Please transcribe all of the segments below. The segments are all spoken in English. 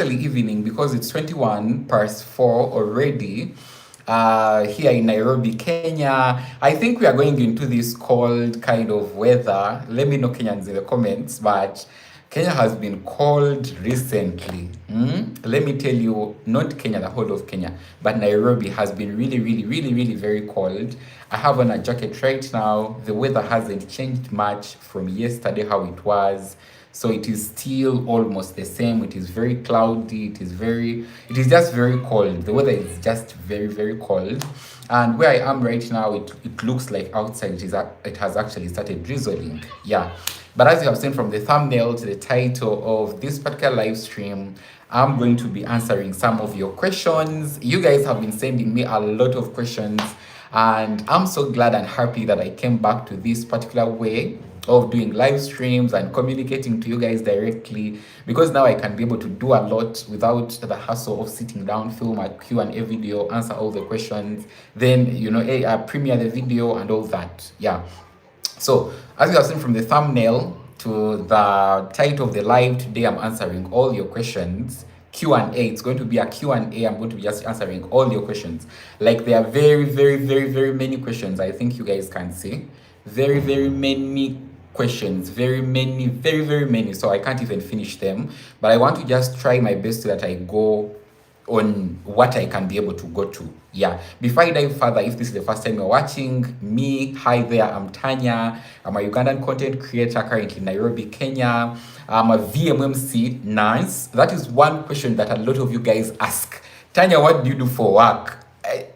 evening because it's 21 past 4 already here in Nairobi, Kenya. I think we are going into this cold kind of weather. Let me know Kenyans in the comments, but Kenya has been cold recently. Let me tell you, not Kenya, the whole of Kenya, but Nairobi has been really very cold. I have on a jacket right now. The weather hasn't changed much from yesterday, how it was. So it is still almost the same. It is very cloudy. It is just very cold. The weather is just very cold. And where I am right now, it looks like outside it has actually started drizzling. Yeah. But as you have seen from the thumbnail to the title of this particular live stream, I'm going to be answering some of your questions. You guys have been sending me a lot of questions, and I'm so glad and happy that I came back to this particular way of doing live streams and communicating to you guys directly, because now I can be able to do a lot without the hassle of sitting down, film a Q&A video, answer all the questions, then premiere the video and all that. Yeah. So as you have seen from the thumbnail to the title of the live today, I'm answering all your questions. Q&A. It's going to be a Q&A. I'm going to be just answering all your questions. Like, there are very many questions. I think you guys can see very many questions, very many, so I can't even finish them, but I want to just try my best so that I go on what I can be able to go to. Yeah. Before I dive further, if this is the first time you're watching me, hi there, I'm Tanya. I'm a Ugandan content creator currently in Nairobi, Kenya. I'm a VMMC nurse. That is one question that a lot of you guys ask. Tanya, what do you do for work?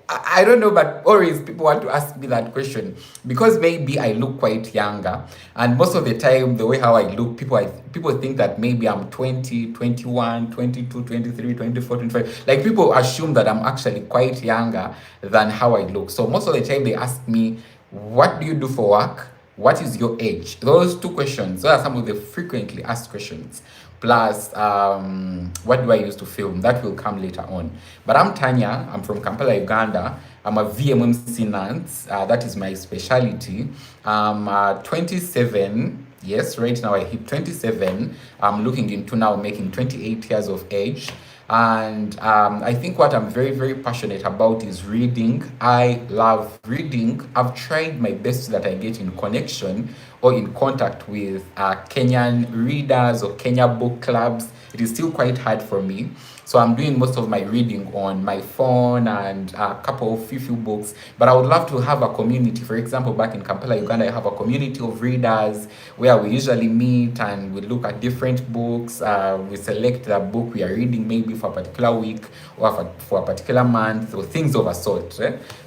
I don't know, but always people want to ask me that question because maybe I look quite younger, and most of the time the way how I look, people think that maybe I'm 20, 21, 22, 23, 24, 25. Like, people assume that I'm actually quite younger than how I look. So most of the time they ask me, what do you do for work? What is your age? Those two questions, those are some of the frequently asked questions. Plus, what do I use to film? That will come later on. But I'm Tanya. I'm from Kampala, Uganda. I'm a VMMC nurse. That is my specialty. I'm 27. Yes, right now I hit 27. I'm looking into now making 28 years of age. And I think what I'm very passionate about is reading. I love reading. I've tried my best so that I get in connection or in contact with Kenyan readers or Kenya book clubs. It is still quite hard for me. So I'm doing most of my reading on my phone and a couple of few books. But I would love to have a community. For example, back in Kampala, Uganda, I have a community of readers where we usually meet and we look at different books. We select the book we are reading maybe for a particular week or for a particular month or things of a sort.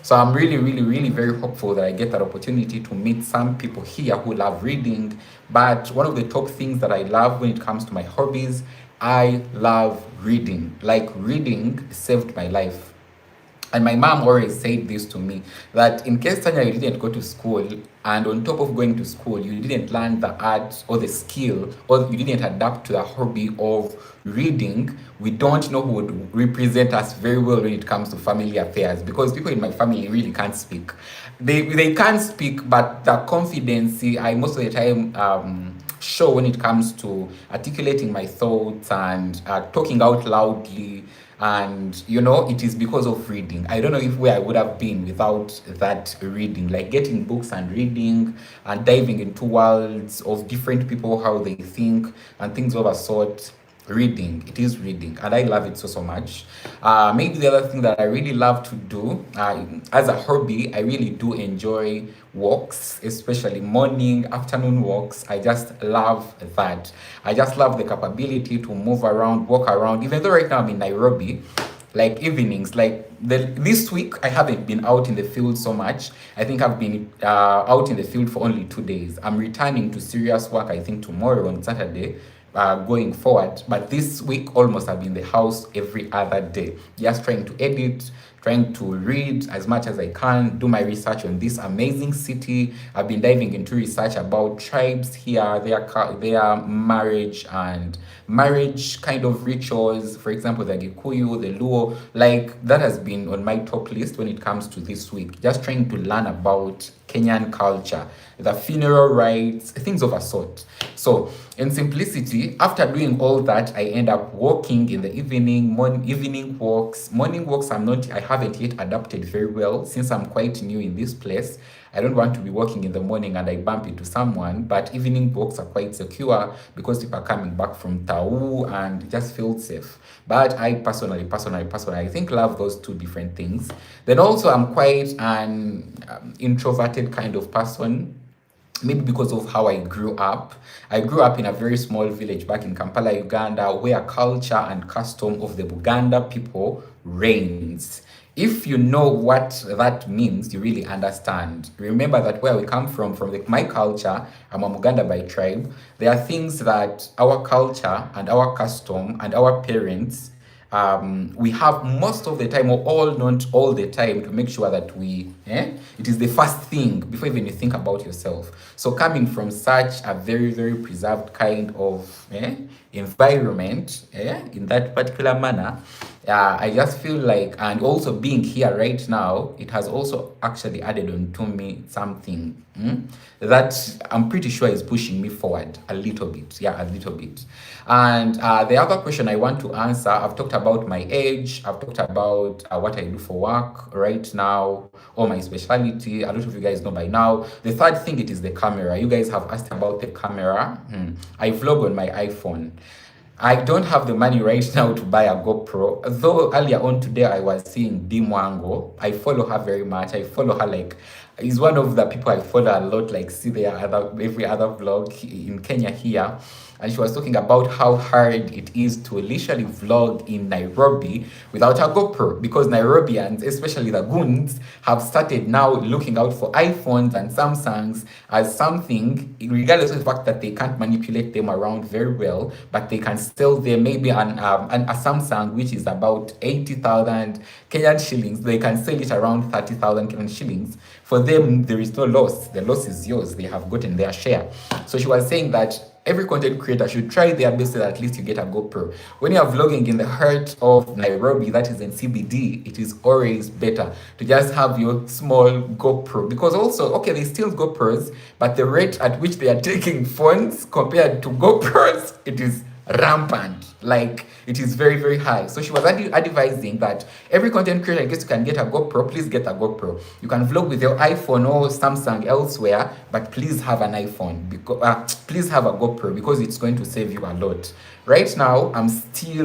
So I'm really very hopeful that I get that opportunity to meet some people here who love reading. But one of the top things that I love when it comes to my hobbies, I love reading. Like, reading saved my life. And my mom always said this to me, that in case, Tanya, you didn't go to school, and on top of going to school, you didn't learn the art or the skill, or you didn't adapt to the hobby of reading, we don't know who would represent us very well when it comes to family affairs. Because people in my family really can't speak. They can't speak, but the confidence I most of the time show when it comes to articulating my thoughts and talking out loudly, and it is because of reading. I don't know if where I would have been without that reading, like getting books and reading and diving into worlds of different people, how they think and things of a sort. Reading, it is reading, and I love it so much. Maybe the other thing that I really love to do as a hobby, I really do enjoy walks, especially morning, afternoon walks. I just love that. I just love the capability to move around, walk around. Even though right now I'm in Nairobi, like evenings, like this week I haven't been out in the field so much. I think I've been out in the field for only 2 days. I'm returning to serious work, I think tomorrow on Saturday, going forward. But this week almost I've been in the house every other day, just trying to edit, trying to read as much as I can, do my research on this amazing city. I've been diving into research about tribes here, their marriage and marriage kind of rituals. For example, the Gikuyu, the Luo, like that has been on my top list when it comes to this week. Just trying to learn about Kenyan culture, the funeral rites, things of a sort. So, in simplicity, after doing all that, I end up walking in the evening, evening walks. Morning walks, I haven't yet adapted very well since I'm quite new in this place. I don't want to be walking in the morning and I bump into someone, but evening walks are quite secure because people are coming back from Tau and it just feels safe. But I personally, I think love those two different things. Then also, I'm quite an introverted kind of person, maybe because of how I grew up. I grew up in a very small village back in Kampala, Uganda, where culture and custom of the Buganda people reigns. If you know what that means, you really understand. Remember that where we come from my culture, I'm a Muganda by tribe, there are things that our culture and our custom and our parents, we have most of the time, or all, not all the time, to make sure that it is the first thing before even you think about yourself. So coming from such a very, very preserved kind of environment, in that particular manner, I just feel like, and also being here right now, it has also actually added on to me something that I'm pretty sure is pushing me forward a little bit. Yeah, a little bit. And the other question I want to answer, I've talked about my age, I've talked about what I do for work right now, or my specialty. A lot of you guys know by now. The third thing, it is the camera. You guys have asked about the camera. I vlog on my iPhone. I don't have the money right now to buy a GoPro. Though earlier on today I was seeing Dimwango. I follow her very much. I follow her like, is one of the people I follow a lot, like see every other vlog in Kenya here. And she was talking about how hard it is to literally vlog in Nairobi without a GoPro, because Nairobians, especially the goons, have started now looking out for iPhones and Samsungs as something, regardless of the fact that they can't manipulate them around very well, but they can sell them maybe a Samsung, which is about 80,000 Kenyan shillings. They can sell it around 30,000 Kenyan shillings. For them, there is no loss. The loss is yours. They have gotten their share. So she was saying that every content creator should try their best so that at least you get a GoPro. When you are vlogging in the heart of Nairobi, that is in CBD, it is always better to just have your small GoPro. Because also, okay, they still GoPros, but the rate at which they are taking phones compared to GoPros, it is rampant. Like, it is very, very high. So she was advising that every content creator, I guess you can get a GoPro, please get a GoPro. You can vlog with your iPhone or Samsung elsewhere, but please have an iPhone, because please have a GoPro, because it's going to save you a lot. Right now, I'm fully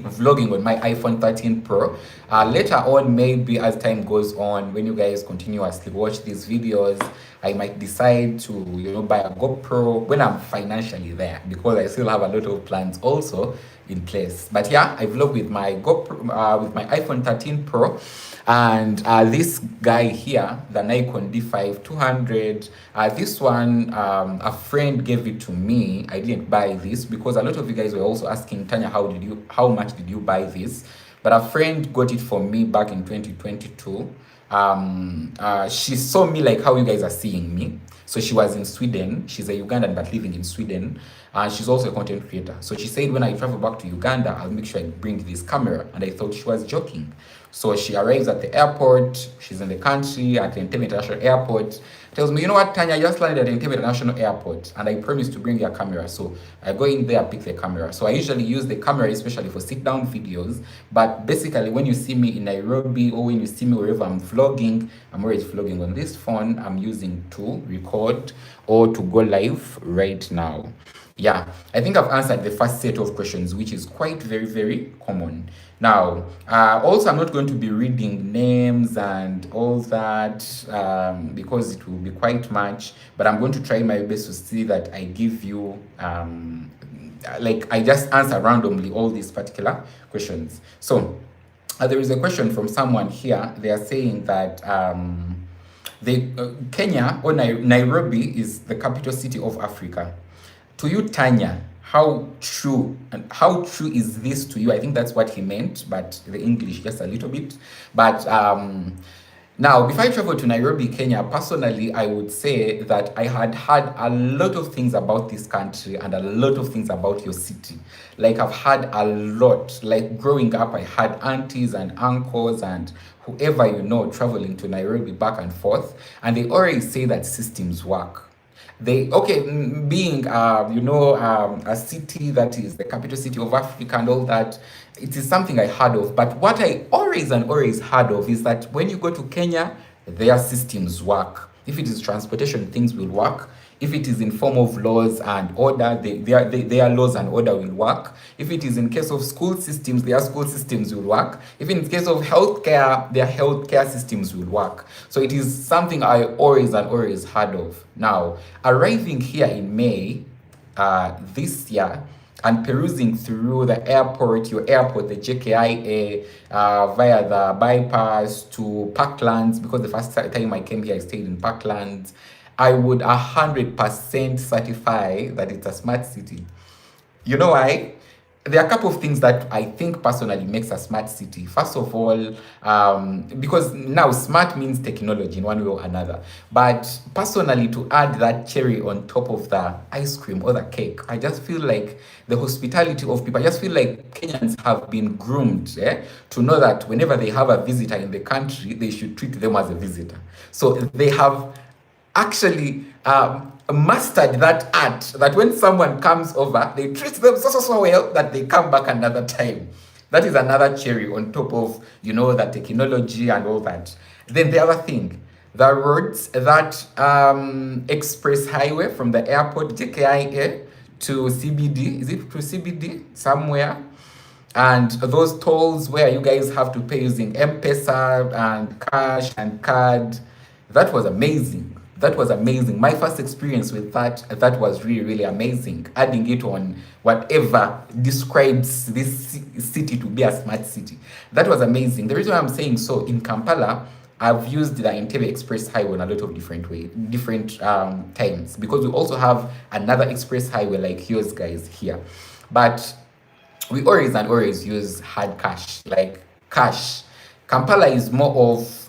vlogging on my iPhone 13 Pro. Later on, maybe as time goes on, when you guys continuously watch these videos, I might decide to, buy a GoPro when I'm financially there, because I still have a lot of plans also in place. But yeah, I vlog with my GoPro, with my iPhone 13 Pro. And this guy here, the Nikon D5-200, this one, a friend gave it to me. I didn't buy this because a lot of you guys were also asking, Tanya, how much did you buy this? But a friend got it for me back in 2022. She saw me like how you guys are seeing me. So she was in Sweden. She's a Ugandan but living in Sweden. And she's also a content creator. So she said, when I travel back to Uganda, I'll make sure I bring this camera. And I thought she was joking. So she arrives at the airport. She's in the country at the Entebbe International Airport. Tells me, you know what, Tanya, I just landed at the Entebbe International Airport. And I promised to bring your camera. So I go in there, pick the camera. So I usually use the camera especially for sit-down videos. But basically, when you see me in Nairobi or when you see me wherever I'm vlogging, I'm always vlogging on this phone I'm using to record or to go live right now. Yeah, I think I've answered the first set of questions, which is quite very, very common. Now, also, I'm not going to be reading names and all that because it will be quite much, but I'm going to try my best to see that I give you, like, I just answer randomly all these particular questions. So, there is a question from someone here. They are saying that Kenya or Nairobi is the capital city of Africa. To you, Tanya, how true is this to you? I think that's what he meant, but the English just a little bit. But now, before I traveled to Nairobi, Kenya, personally, I would say that I had heard a lot of things about this country and a lot of things about your city. Like, I've had a lot. Like, growing up, I had aunties and uncles and whoever you know traveling to Nairobi back and forth, and they always say that systems work. They okay, being a city that is the capital city of Africa and all that, it is something I heard of. But what I always heard of is that when you go to Kenya, their systems work. If it is transportation, things will work. If it is in form of laws and order, their laws and order will work. If it is in case of school systems, their school systems will work. If in case of healthcare, their healthcare systems will work. So it is something I always heard of. Now, arriving here in May this year, and perusing through your airport, the JKIA, via the bypass to Parklands, because the first time I came here, I stayed in Parklands. I would 100% certify that it's a smart city. You know why? There are a couple of things that I think personally makes a smart city. First of all, because now smart means technology in one way or another. But personally, to add that cherry on top of the ice cream or the cake, I just feel like the hospitality of people, I just feel like Kenyans have been groomed to know that whenever they have a visitor in the country, they should treat them as a visitor. So they have actually mastered that art, that when someone comes over, they treat them so well that they come back another time. That is another cherry on top of, the technology and all that. Then the other thing, the roads, that express highway from the airport, JKIA, to CBD, is it to CBD somewhere? And those tolls where you guys have to pay using M-Pesa and cash and card, that was amazing. That was amazing. My first experience with that was really amazing. Adding it on whatever describes this city to be a smart city. That was amazing. The reason why I'm saying so, in Kampala, I've used the Entebbe Express Highway in a lot of different times, because we also have another express highway like yours guys here. But we always use hard cash, like cash. Kampala is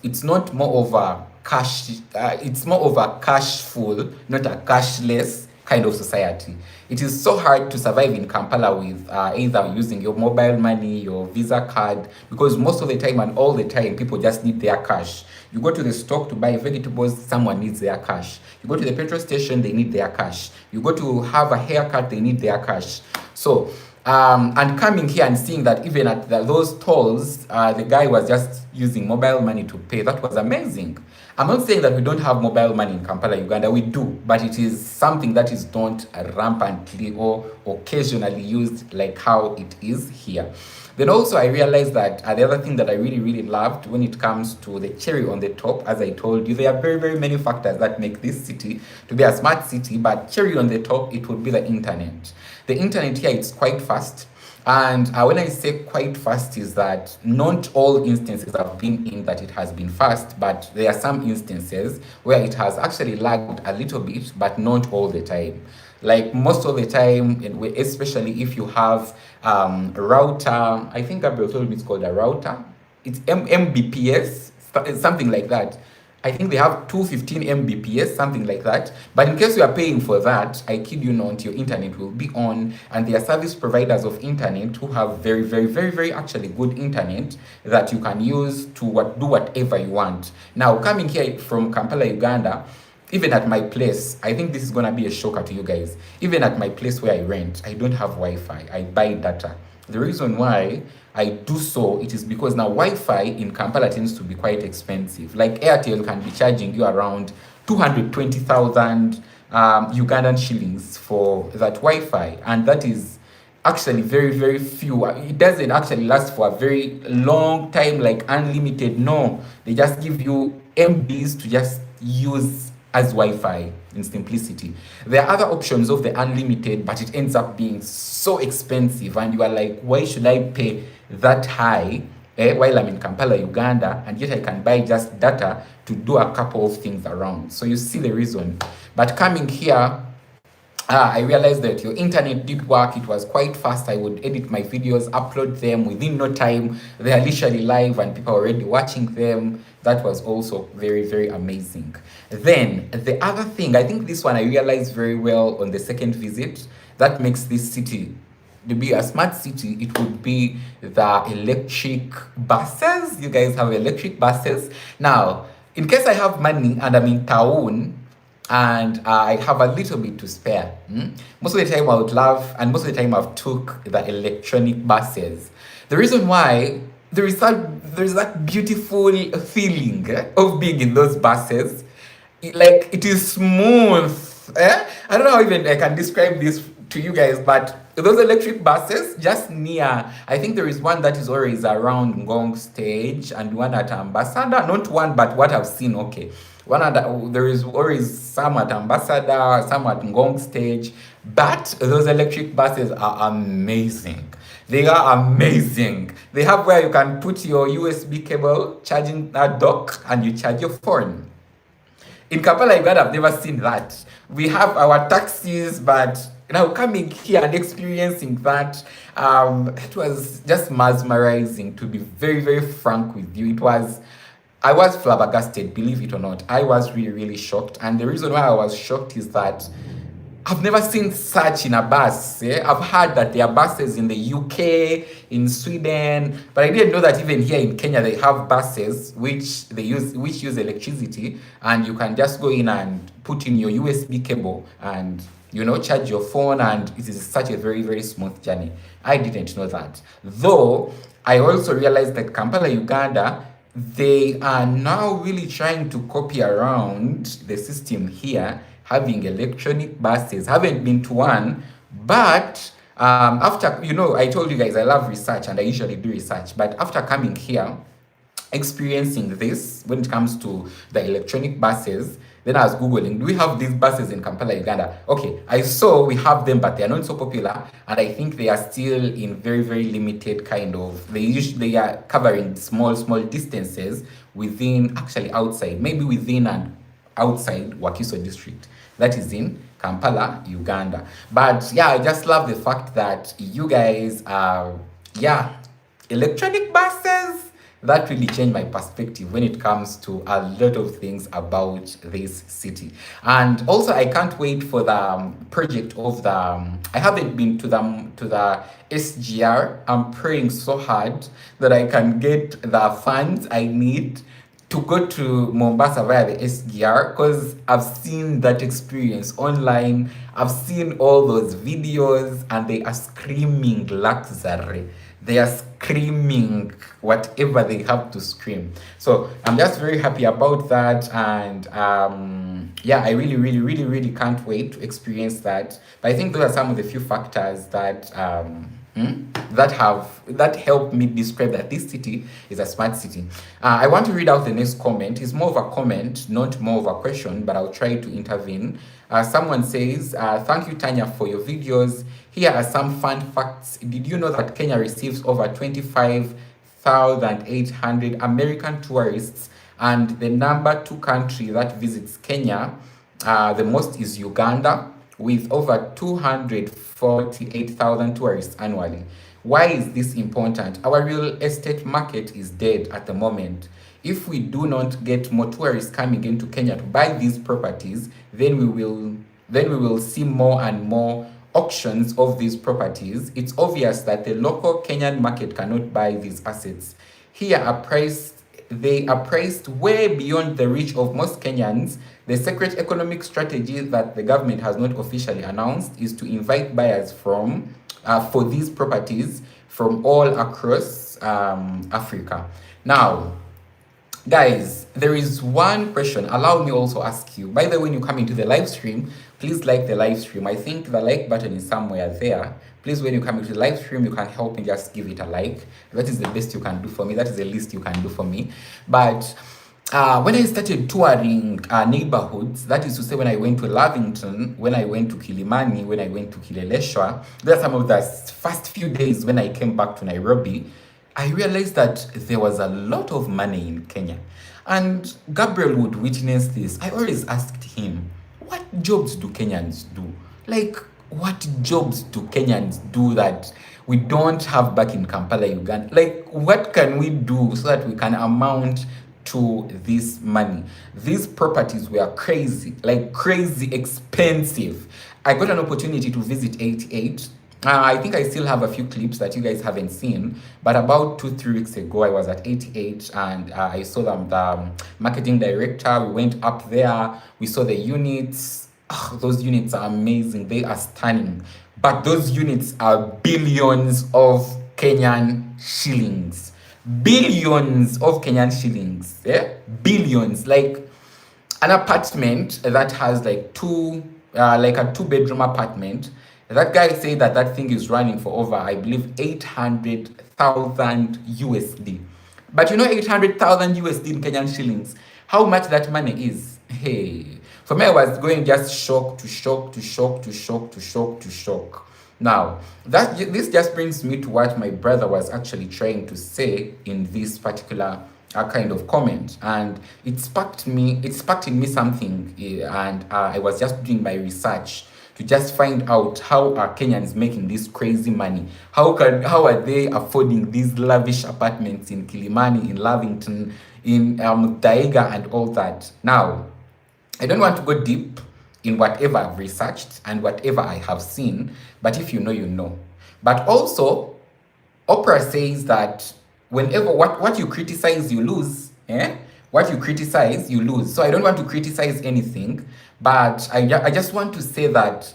it's not more of a cash, it's more of a cashful, not a cashless kind of society. It is so hard to survive in Kampala with either using your mobile money, your Visa card, because most of the time and all the time, people just need their cash. You go to the store to buy vegetables, someone needs their cash. You go to the petrol station, they need their cash. You go to have a haircut, they need their cash. So, and coming here and seeing that even at those tolls, the guy was just using mobile money to pay, that was amazing. I'm not saying that we don't have mobile money in Kampala, Uganda. We do, but it is something that is not rampantly or occasionally used like how it is here. Then also I realized that the other thing that I really loved when it comes to the cherry on the top, as I told you, there are very many factors that make this city to be a smart city, but cherry on the top, it would be the internet. The internet here, it's quite fast. And when I say quite fast, is that not all instances I've been in that it has been fast, but there are some instances where it has actually lagged a little bit, but not all the time. Like most of the time, especially if you have a router, I think Gabriel told me it's called a router. It's Mbps, something like that. I think they have 215 Mbps, something like that. But in case you are paying for that, I kid you not, your internet will be on. And there are service providers of internet who have very actually good internet that you can use to do whatever you want. Now, coming here from Kampala, Uganda, even at my place, I think this is going to be a shocker to you guys. Even at my place where I rent, I don't have Wi-Fi. I buy data. The reason why I do so, it is because now Wi-Fi in Kampala tends to be quite expensive. Like Airtel can be charging you around 220,000 Ugandan shillings for that Wi-Fi. And that is actually very few. It doesn't actually last for a very long time, like unlimited. No, they just give you MBs to just use as Wi-Fi in simplicity. There are other options of the unlimited, but it ends up being so expensive, and you are like, why should I pay that high while I'm in Kampala, Uganda, and yet I can buy just data to do a couple of things around? So you see the reason. But coming here, I realized that your internet did work. It was quite fast. I would edit my videos, upload them within no time. They are literally live and people are already watching them. That was also very, very amazing. Then the other thing, I think this one I realized very well on the second visit, that makes this city to be a smart city, it would be the electric buses. You guys have electric buses. Now, in case I have money and I'm in town and I have a little bit to spare, most of the time I would love, and most of the time I've took the electronic buses. The reason why, there is that beautiful feeling of being in those buses. Like it is smooth. I don't know how even I can describe this to you guys, but those electric buses just near, I think there is one that is always around Ngong stage and one at Ambassador. Not one, but what I've seen. Okay, one at there is always some at Ambassador, some at Ngong stage. But those electric buses are amazing. They are amazing. They have where you can put your USB cable, charging that dock, and you charge your phone. In Kampala, Uganda, I've never seen that. We have our taxis, but now coming here and experiencing that, it was just mesmerizing, to be very, very frank with you. I was flabbergasted, believe it or not. I was really, really shocked. And the reason why I was shocked is that I've never seen such in a bus. I've heard that there are buses in the UK, in Sweden, but I didn't know that even here in Kenya they have buses which use electricity, and you can just go in and put in your USB cable and charge your phone, and it is such a very, very smooth journey. I didn't know that. Though I also realized that Kampala, Uganda, they are now really trying to copy around the system here, having electronic buses. Haven't been to one, but after, I told you guys I love research and I usually do research, but after coming here, experiencing this when it comes to the electronic buses, then I was Googling, do we have these buses in Kampala, Uganda? Okay, I saw we have them, but they are not so popular. And I think they are still in very, very limited kind of, they are covering small distances within, actually outside, maybe within and outside Wakiso district. That is in Kampala, Uganda. But yeah, I just love the fact that you guys are, electronic buses. That really changed my perspective when it comes to a lot of things about this city. And also, I can't wait for the project of the. I haven't been to the SGR. I'm praying so hard that I can get the funds I need to go to Mombasa via the SGR, because I've seen that experience online. I've seen all those videos and they are screaming luxury. They are screaming whatever they have to scream. So I'm just very happy about that. And I really, really, really, really can't wait to experience that. But I think those are some of the few factors that that help me describe that this city is a smart city. I want to read out the next comment. It's more of a comment, not more of a question, but I'll try to intervene. Someone says, thank you, Tanya, for your videos. Here are some fun facts. Did you know that Kenya receives over 25,800 American tourists, and the number 2 country that visits Kenya the most is Uganda, with over 248,000 tourists annually. Why is this important? Our real estate market is dead at the moment. If we do not get more tourists coming into Kenya to buy these properties, then we will see more and more auctions of these properties. It's obvious that the local Kenyan market cannot buy these assets. They are priced way beyond the reach of most Kenyans. The secret economic strategy that the government has not officially announced is to invite buyers for these properties from all across Africa. Now, guys, there is one question. Allow me also ask you. By the way, when you come into the live stream, please like the live stream. I think the like button is somewhere there. Please, when you come into the live stream, you can help me just give it a like. That is the best you can do for me. That is the least you can do for me. But when I started touring neighborhoods, that is to say when I went to Lavington, when I went to Kilimani, when I went to Kileleshwa, there are some of the first few days when I came back to Nairobi, I realized that there was a lot of money in Kenya. And Gabriel would witness this. I always asked him, what jobs do Kenyans do? Like, what jobs do Kenyans do that we don't have back in Kampala, Uganda? Like, what can we do so that we can amount to this money? These properties were crazy, like crazy expensive. I got an opportunity to visit 88. I think I still have a few clips that you guys haven't seen, but about 2-3 weeks ago, I was at 88 and I saw the marketing director. We went up there, we saw the units. Oh, those units are amazing, they are stunning. But those units are billions of Kenyan shillings. Billions of Kenyan shillings. Yeah? Billions. Like, an apartment that has like like a 2-bedroom apartment, that guy said that that thing is running for over, I believe, 800,000 USD. But you know, 800,000 USD in Kenyan shillings, how much that money is? Hey, for me, I was going just shock to shock to shock to shock to shock to shock. Now, this just brings me to what my brother was actually trying to say in this particular kind of comment, and it sparked in me something, and I was just doing my research to just find out how are Kenyans making this crazy money. How are they affording these lavish apartments in Kilimani, in Lavington, in Taiga, and all that? Now, I don't want to go deep in whatever I've researched and whatever I have seen, but if you know, you know. But also, Oprah says that whenever what you criticize, you lose. What you criticize, you lose. So I don't want to criticize anything, but I just want to say that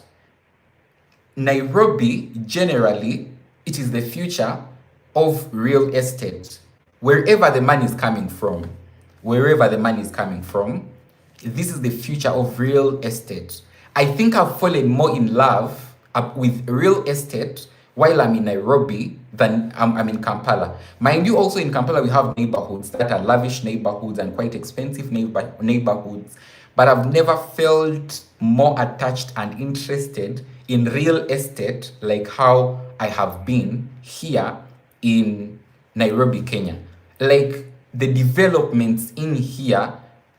Nairobi, generally, it is the future of real estate. Wherever the money is coming from, this is the future of real estate. I think I've fallen more in love with real estate while I'm in Nairobi than I'm in Kampala. Mind you, also in Kampala, we have neighborhoods that are lavish neighborhoods and quite expensive neighborhoods. But I've never felt more attached and interested in real estate like how I have been here in Nairobi, Kenya. Like, the developments in here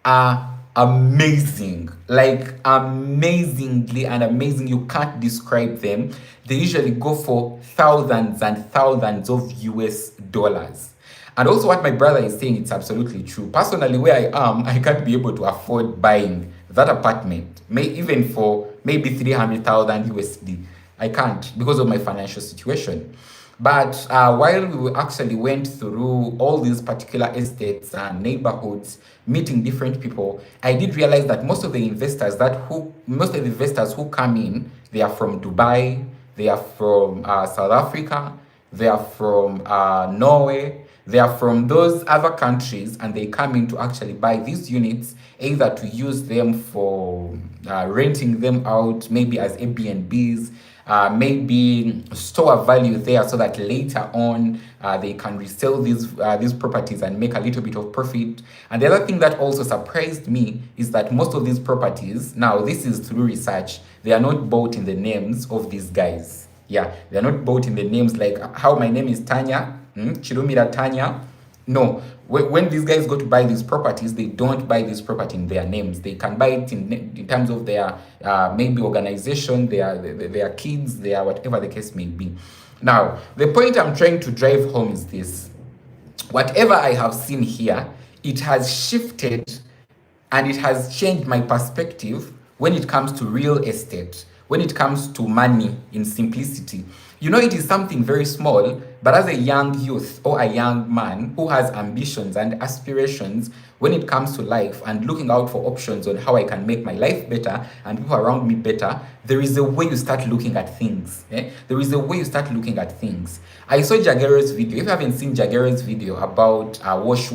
are amazing, like amazingly and amazing. You can't describe them. They usually go for thousands and thousands of US dollars. And also what my brother is saying, it's absolutely true. Personally, where I am, I can't be able to afford buying that apartment, even for maybe 300,000 USD. I can't because of my financial situation. But while we actually went through all these particular estates and neighborhoods, meeting different people, I did realize that most of the investors who come in, they are from Dubai, they are from South Africa, they are from Norway, they are from those other countries, and they come in to actually buy these units, either to use them for renting them out, maybe as Airbnbs, maybe store value there so that later on they can resell these properties and make a little bit of profit. And the other thing that also surprised me is that most of these properties, now this is through research, they are not bought in the names of these guys. Yeah, they are not bought in the names like how my name is Tanya, Chirumira Tanya. No, when these guys go to buy these properties, they don't buy this property in their names. They can buy it in terms of their maybe organization, their kids, their whatever the case may be. Now, the point I'm trying to drive home is this. Whatever I have seen here, it has shifted and it has changed my perspective when it comes to real estate, when it comes to money in simplicity. You know, it is something very small, but as a young youth or a young man who has ambitions and aspirations when it comes to life and looking out for options on how I can make my life better and people around me better, there is a way you start looking at things. There is a way you start looking at things. I saw Jagero's video. If you haven't seen Jagero's video about wash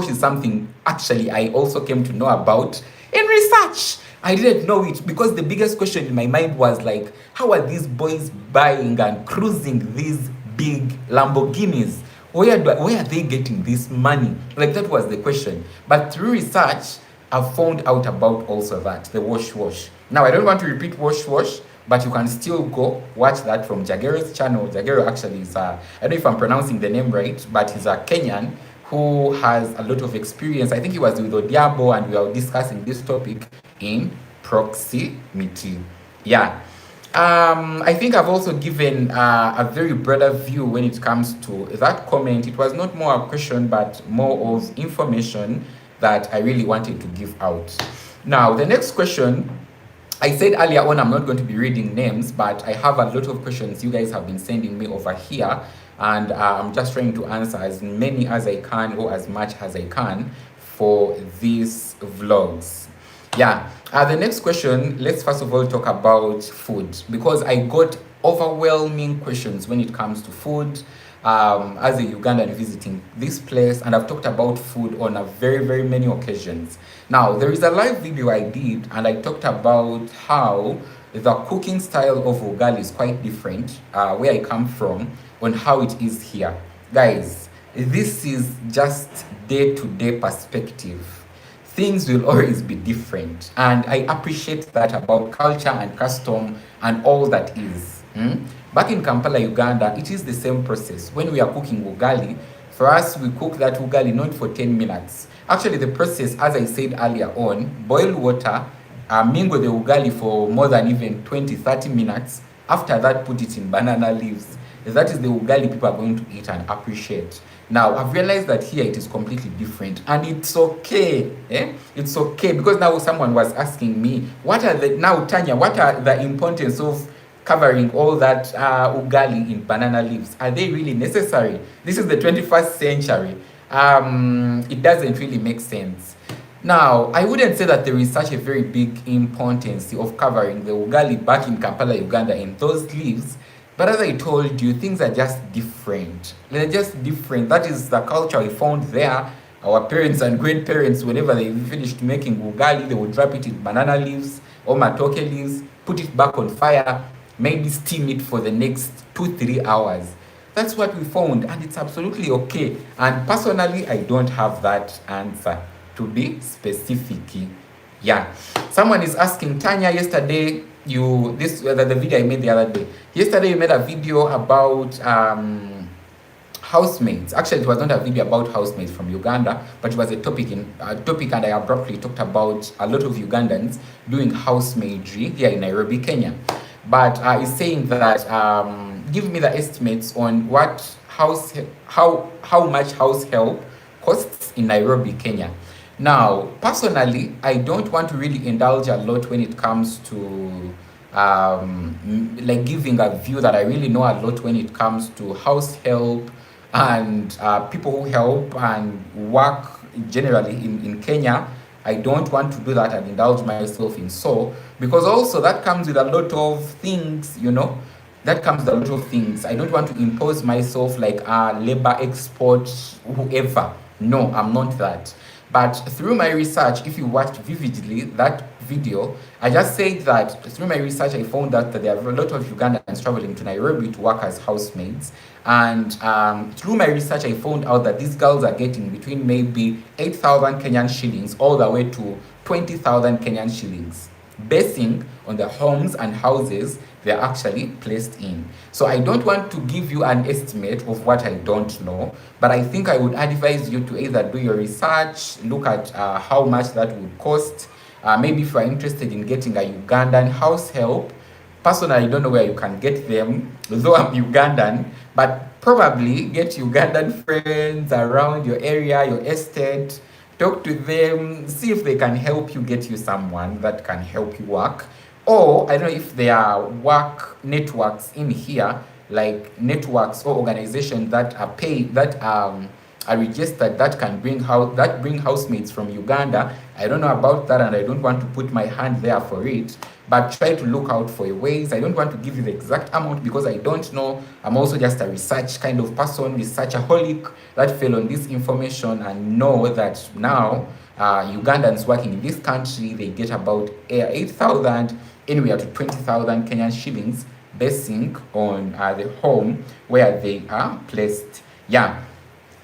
is something actually I also came to know about in research. I didn't know it because the biggest question in my mind was like, how are these boys buying and cruising these big Lamborghinis? Where are they getting this money? Like, that was the question. But through research, I've found out about also that, the wash. Now, I don't want to repeat wash, but you can still go watch that from Jagero's channel. Jagero actually is, I don't know if I'm pronouncing the name right, but he's a Kenyan who has a lot of experience. I think he was with Odiabo and we were discussing this topic in proximity. Yeah. I think I've also given a very broader view when it comes to that comment. It was not more a question, but more of information that I really wanted to give out. Now, the next question, I said earlier on, I'm not going to be reading names, but I have a lot of questions you guys have been sending me over here, and I'm just trying to answer as many as I can or as much as I can for these vlogs. Yeah. The next question, let's first of all talk about food, because I got overwhelming questions when it comes to food. As a Ugandan visiting this place, and I've talked about food on a very, very many occasions. Now, there is a live video I did, and I talked about how the cooking style of ugali is quite different where I come from on how it is here. Guys, this is just day-to-day perspective. Things will always be different, and I appreciate that about culture and custom and all that is. Back in Kampala, Uganda, it is the same process. When we are cooking ugali, for us, we cook that ugali not for 10 minutes. Actually, the process, as I said earlier on, boil water, mingle the ugali for more than even 20-30 minutes. After that, put it in banana leaves. That is the ugali people are going to eat and appreciate. Now, I've realized that here it is completely different, and it's okay. It's okay, because now someone was asking me, Tanya, what are the importance of covering all that ugali in banana leaves? Are they really necessary? This is the 21st century. It doesn't really make sense. Now, I wouldn't say that there is such a very big importance of covering the ugali back in Kampala, Uganda in those leaves. But as I told you, things are just different. They're just different. That is the culture we found there. Our parents and grandparents, whenever they finished making ugali, they would wrap it in banana leaves or matoke leaves, put it back on fire, maybe steam it for the next 2-3 hours. That's what we found, and it's absolutely okay. And personally, I don't have that answer, to be specific. Yeah. Someone is asking, Tanya, yesterday, the video I made the other day. Yesterday, you made a video about housemaids. Actually, it was not a video about housemaids from Uganda, but it was a topic, and I abruptly talked about a lot of Ugandans doing housemaidry here in Nairobi, Kenya. But it's saying that give me the estimates on how much house help costs in Nairobi, Kenya. Now, personally, I don't want to really indulge a lot when it comes to like giving a view that I really know a lot when it comes to house help and people who help and work generally in Kenya. I don't want to do that and indulge myself in so, because also that comes with a lot of things, that comes with a lot of things. I don't want to impose myself like a labor expert, whoever. No, I'm not that. But through my research, if you watched vividly that video, I just said that through my research, I found that there are a lot of Ugandans traveling to Nairobi to work as housemaids. And through my research, I found out that these girls are getting between maybe 8,000 Kenyan shillings all the way to 20,000 Kenyan shillings, basing on the homes and houses they're actually placed in. So I don't want to give you an estimate of what I don't know, but I think I would advise you to either do your research, look at how much that would cost. Maybe if you're interested in getting a Ugandan house help, personally, I don't know where you can get them, though I'm Ugandan, but probably get Ugandan friends around your area, your estate, talk to them, see if they can help you, get you someone that can help you work. Or I don't know if there are work networks in here, like networks or organizations that are paid, that are registered, that can bring housemates from Uganda. I don't know about that, and I don't want to put my hand there for it. But try to look out for ways. I don't want to give you the exact amount because I don't know. I'm also just a research kind of person, researchaholic that fell on this information and know that now Ugandans working in this country, they get about 8,000 anywhere to 20,000 Kenyan shillings, basing on the home where they are placed. Yeah.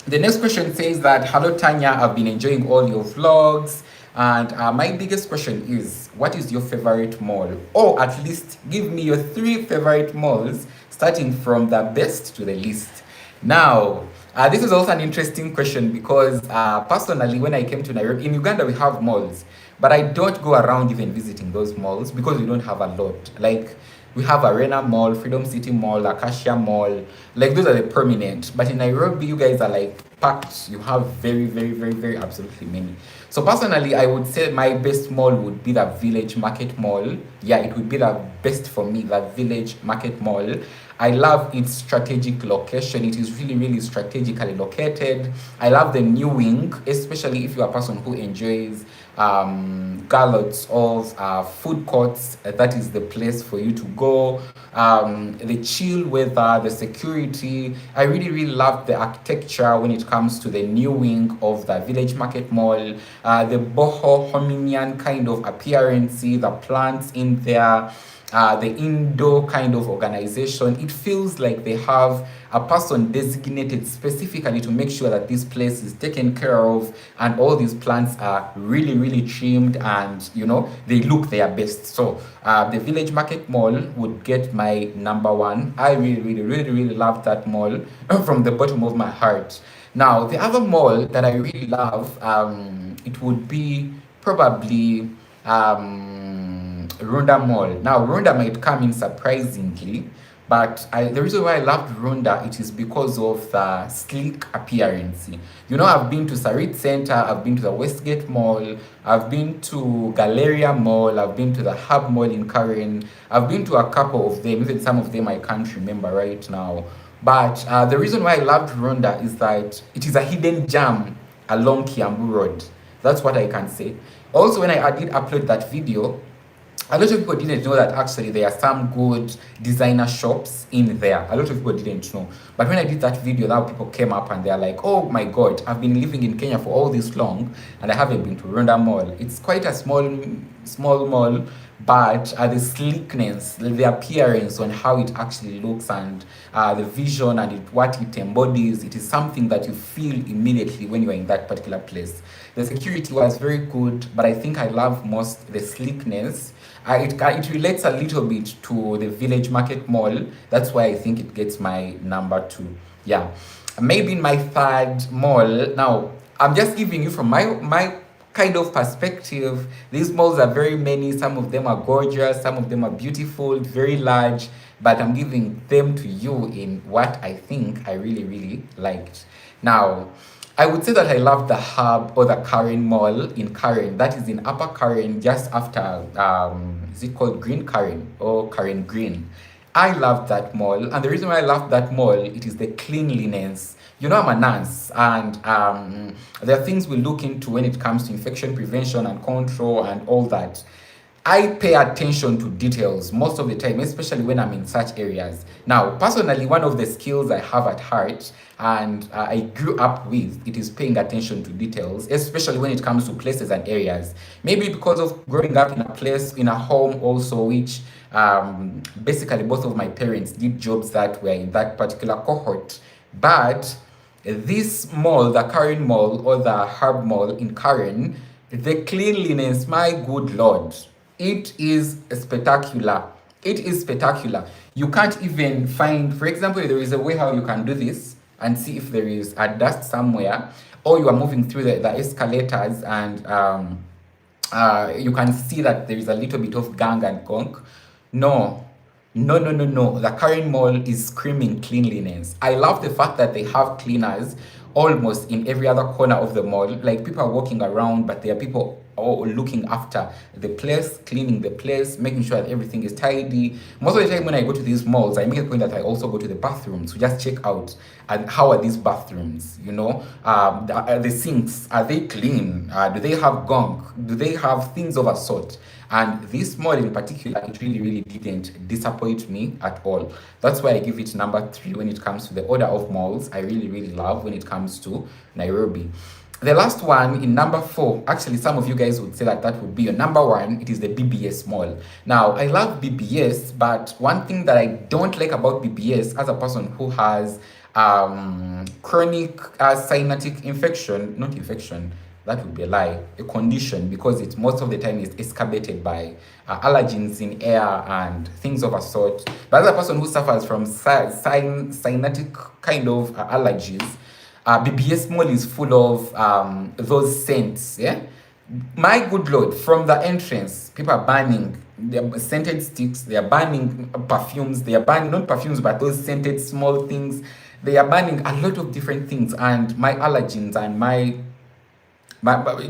The next question says that, hello Tanya, I've been enjoying all your vlogs. And my biggest question is, what is your favorite mall? Or at least give me your 3 favorite malls, starting from the best to the least. Now, this is also an interesting question because personally, when I came to Nairobi, in Uganda we have malls, But I don't go around even visiting those malls because we don't have a lot. Like, we have Arena Mall, Freedom City Mall, Acacia Mall. Like, those are the permanent. But in Nairobi, you guys are like packed. You have very, very, very, very absolutely many. So personally, I would say my best mall would be the Village Market Mall. Yeah, it would be the best for me, the Village Market Mall. I love its strategic location. It is really, really strategically located. I love the new wing, especially if you're a person who enjoys galots of food courts. That is the place for you to go. The chill weather, the security. I really, really love the architecture when it comes to the new wing of the Village Market Mall. The boho hominian kind of appearance, the plants in there, the indoor kind of organization. It feels like they have a person designated specifically to make sure that this place is taken care of, and all these plants are really, really trimmed, and they look their best. So the Village Market Mall would get my number one. I really, really, really, really love that mall from the bottom of my heart. Now, the other mall that I really love, it would be probably Runda Mall. Now, Runda might come in surprisingly, but the reason why I loved Runda, it is because of the sleek appearance. I've been to Sarit Center, I've been to the Westgate Mall, I've been to Galleria Mall, I've been to the Hub Mall in Karen, I've been to a couple of them, even some of them I can't remember right now. But the reason why I loved Runda is that it is a hidden gem along Kiambu Road. That's what I can say. Also, when I did upload that video, a lot of people didn't know that actually there are some good designer shops in there. A lot of people didn't know. But when I did that video, now people came up and they're like, oh my God, I've been living in Kenya for all this long and I haven't been to Runda Mall. It's quite a small mall, but the sleekness, the appearance on how it actually looks, and the vision and what it embodies, it is something that you feel immediately when you are in that particular place. The security was very good, but I think I love most the sleekness. It relates a little bit to the Village Market Mall. That's why I think it gets my number 2. Yeah, maybe my third mall. Now, I'm just giving you from my kind of perspective. These malls are very many. Some of them are gorgeous, some of them are beautiful, very large, but I'm giving them to you in what I think I really, really liked. Now, I would say that I love the Hub or the Karen Mall in Karen. That is in Upper Karen, just after, is it called Green Karen or Karen Green? I love that mall, and the reason why I love that mall, it is the cleanliness. I'm a nurse, and there are things we look into when it comes to infection prevention and control and all that. I pay attention to details most of the time, especially when I'm in such areas. Now, personally, one of the skills I have at heart and I grew up with, it is paying attention to details, especially when it comes to places and areas. Maybe because of growing up in a place, in a home also, which basically both of my parents did jobs that were in that particular cohort. But this mall, the Karen Mall or the Hub Mall in Karen, the cleanliness, my good Lord, it is spectacular. It is spectacular. You can't even find, for example, there is a way how you can do this and see if there is a dust somewhere, or you are moving through the escalators and you can see that there is a little bit of gang and gunk. No. The Karen Mall is screaming cleanliness. I love the fact that they have cleaners almost in every other corner of the mall. Like, people are walking around, but there are people looking after the place, cleaning the place, making sure that everything is tidy. Most of the time when I go to these malls, I make a point that I also go to the bathrooms to just check out and how are these bathrooms, the sinks, are they clean? Do they have gunk? Do they have things of a sort? And this mall in particular, it really, really didn't disappoint me at all. That's why I give it number 3 when it comes to the order of malls I really, really love when it comes to Nairobi. The last one in number 4, actually some of you guys would say that would be your number 1. It is the BBS Mall. Now, I love BBS, but one thing that I don't like about BBS as a person who has chronic cyanotic infection, not infection, that would be a lie, a condition, because it most of the time is exacerbated by allergens in air and things of a sort. But as a person who suffers from cyanotic kind of allergies, BBS Mall is full of those scents, yeah? My good lord, from the entrance, people are burning their scented sticks, they are burning perfumes, they are burning not perfumes but those scented small things. They are burning a lot of different things, and my allergens and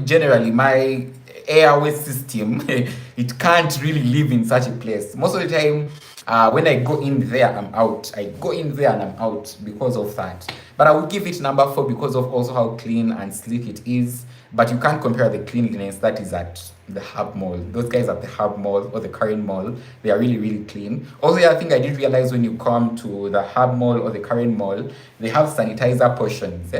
generally my airway system it can't really live in such a place most of the time. When I go in there, I'm out. I go in there and I'm out because of that. But I would give it number 4 because of also how clean and sleek it is. But you can't compare the cleanliness that is at the Hub Mall. Those guys at the Hub Mall or the Karen Mall, they are really, really clean. Also, the other thing I did realize when you come to the Hub Mall or the Karen Mall, they have sanitizer portions.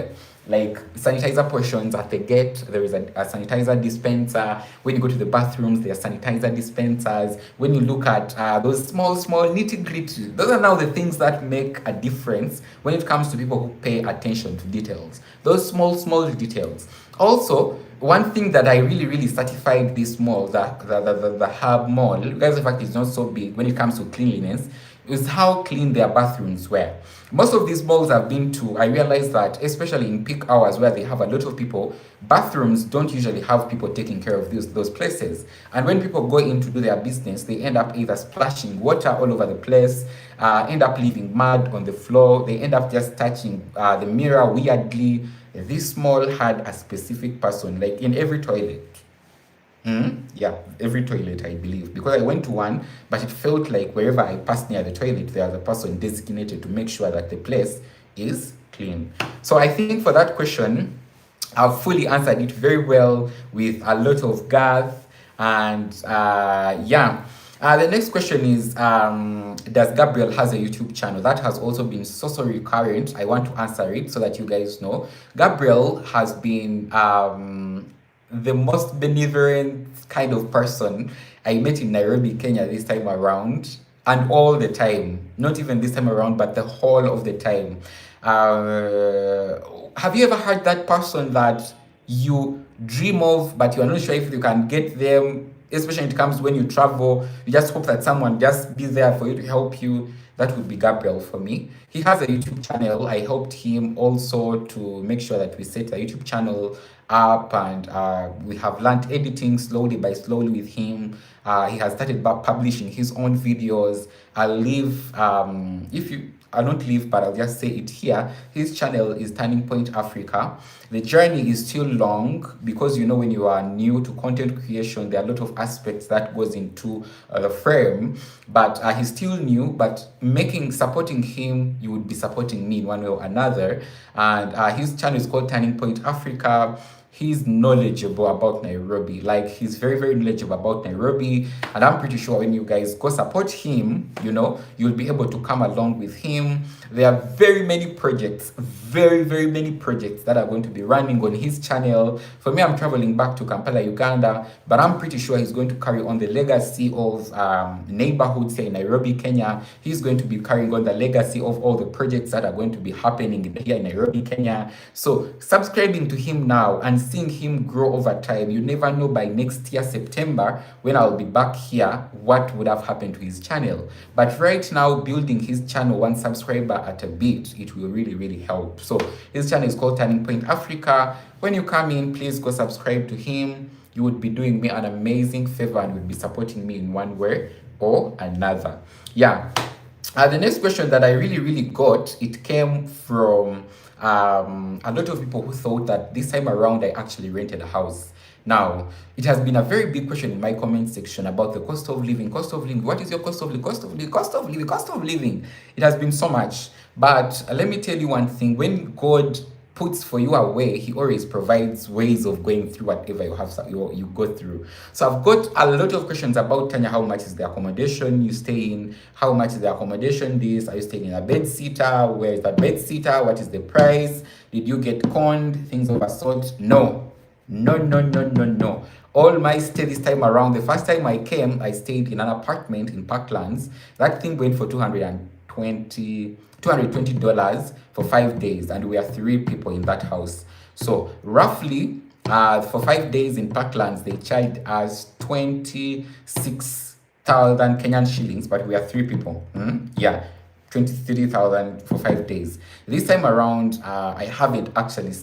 Like sanitizer portions at the gate. There is a sanitizer dispenser. When you go to the bathrooms, there are sanitizer dispensers. When you look at those small nitty gritty, those are now the things that make a difference when it comes to people who pay attention to details. Those small details. Also, one thing that I really certified this mall, the Hub Mall, guys, the fact it's not so big when it comes to cleanliness, is how clean their bathrooms were. Most of these malls I've been to, I realized that, especially in peak hours where they have a lot of people, bathrooms don't usually have people taking care of those places. And when people go in to do their business, they end up either splashing water all over the place, end up leaving mud on the floor, they end up just touching the mirror weirdly. This mall had a specific person, like in every toilet. Yeah, every toilet, I believe. Because I went to one, but it felt like wherever I passed near the toilet, there was a person designated to make sure that the place is clean. So I think for that question, I've fully answered it very well with a lot of girth. And yeah. The next question is, does Gabriel has a YouTube channel? That has also been so recurrent. I want to answer it so that you guys know. Gabriel has been the most benevolent kind of person I met in Nairobi, Kenya this time around, and all the time. Not even this time around, but the whole of the time. Have you ever heard that person that you dream of, but you're not sure if you can get them, especially when it comes when you travel, you just hope that someone just be there for you to help you? That would be Gabriel for me. He has a YouTube channel. I helped him also to make sure that we set the YouTube channel up, and we have learned editing slowly with him. He has started publishing his own videos. I'll leave, if you, I'll not leave, but I'll just say it here. His channel is Turning Point Africa. The journey is still long because, you know, when you are new to content creation, there are a lot of aspects that goes into the frame, but he's still new, but supporting him, you would be supporting me in one way or another. And his channel is called Turning Point Africa. He's knowledgeable about Nairobi. Like, he's very knowledgeable about Nairobi. And I'm pretty sure when you guys go support him, you know, you'll be able to come along with him. There are very many projects, very many projects that are going to be running on his channel. For me, I'm traveling back to Kampala, Uganda, but I'm pretty sure he's going to carry on the legacy of neighborhoods here in Nairobi, Kenya. He's going to be carrying on the legacy of all the projects that are going to be happening here in Nairobi, Kenya. So subscribing to him now and seeing him grow over time, you never know by next year, September, when I'll be back here, what would have happened to his channel. But right now, building his channel one subscriber at a bit, it will really help. So his channel is called Turning Point Africa. When you come in, please go subscribe to him. You would be doing me an amazing favor and would be supporting me in one way or another. Yeah. The next question that I really got, it came from a lot of people who thought that this time around I actually rented a house. Now, it has been a very big question in my comment section about the cost of living. What is your cost of living? Cost of living. It has been so much. But let me tell you one thing. When God puts for you a way, he always provides ways of going through whatever you go through. So I've got a lot of questions about Tanya. How much is the accommodation you stay in? How much is the accommodation this? Are you staying in a bed sitter? Where is that bed sitter? What is the price? Did you get conned? Things of a sort? No. All my stay this time around, the first time I came, I stayed in an apartment in Parklands. That thing went for $220 for 5 days, and we are 3 people in that house. So roughly, for 5 days in Parklands, they charged us 26,000 Kenyan shillings, but we are 3 people. Yeah, 23,000 for 5 days. This time around, I haven't actually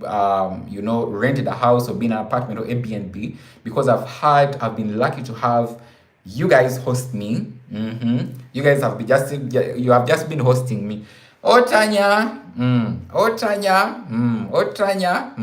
rented a house or been an apartment or Airbnb, because I've been lucky to have you guys host me. You guys you have just been hosting me. Oh Tanya, oh Tanya, oh Tanya.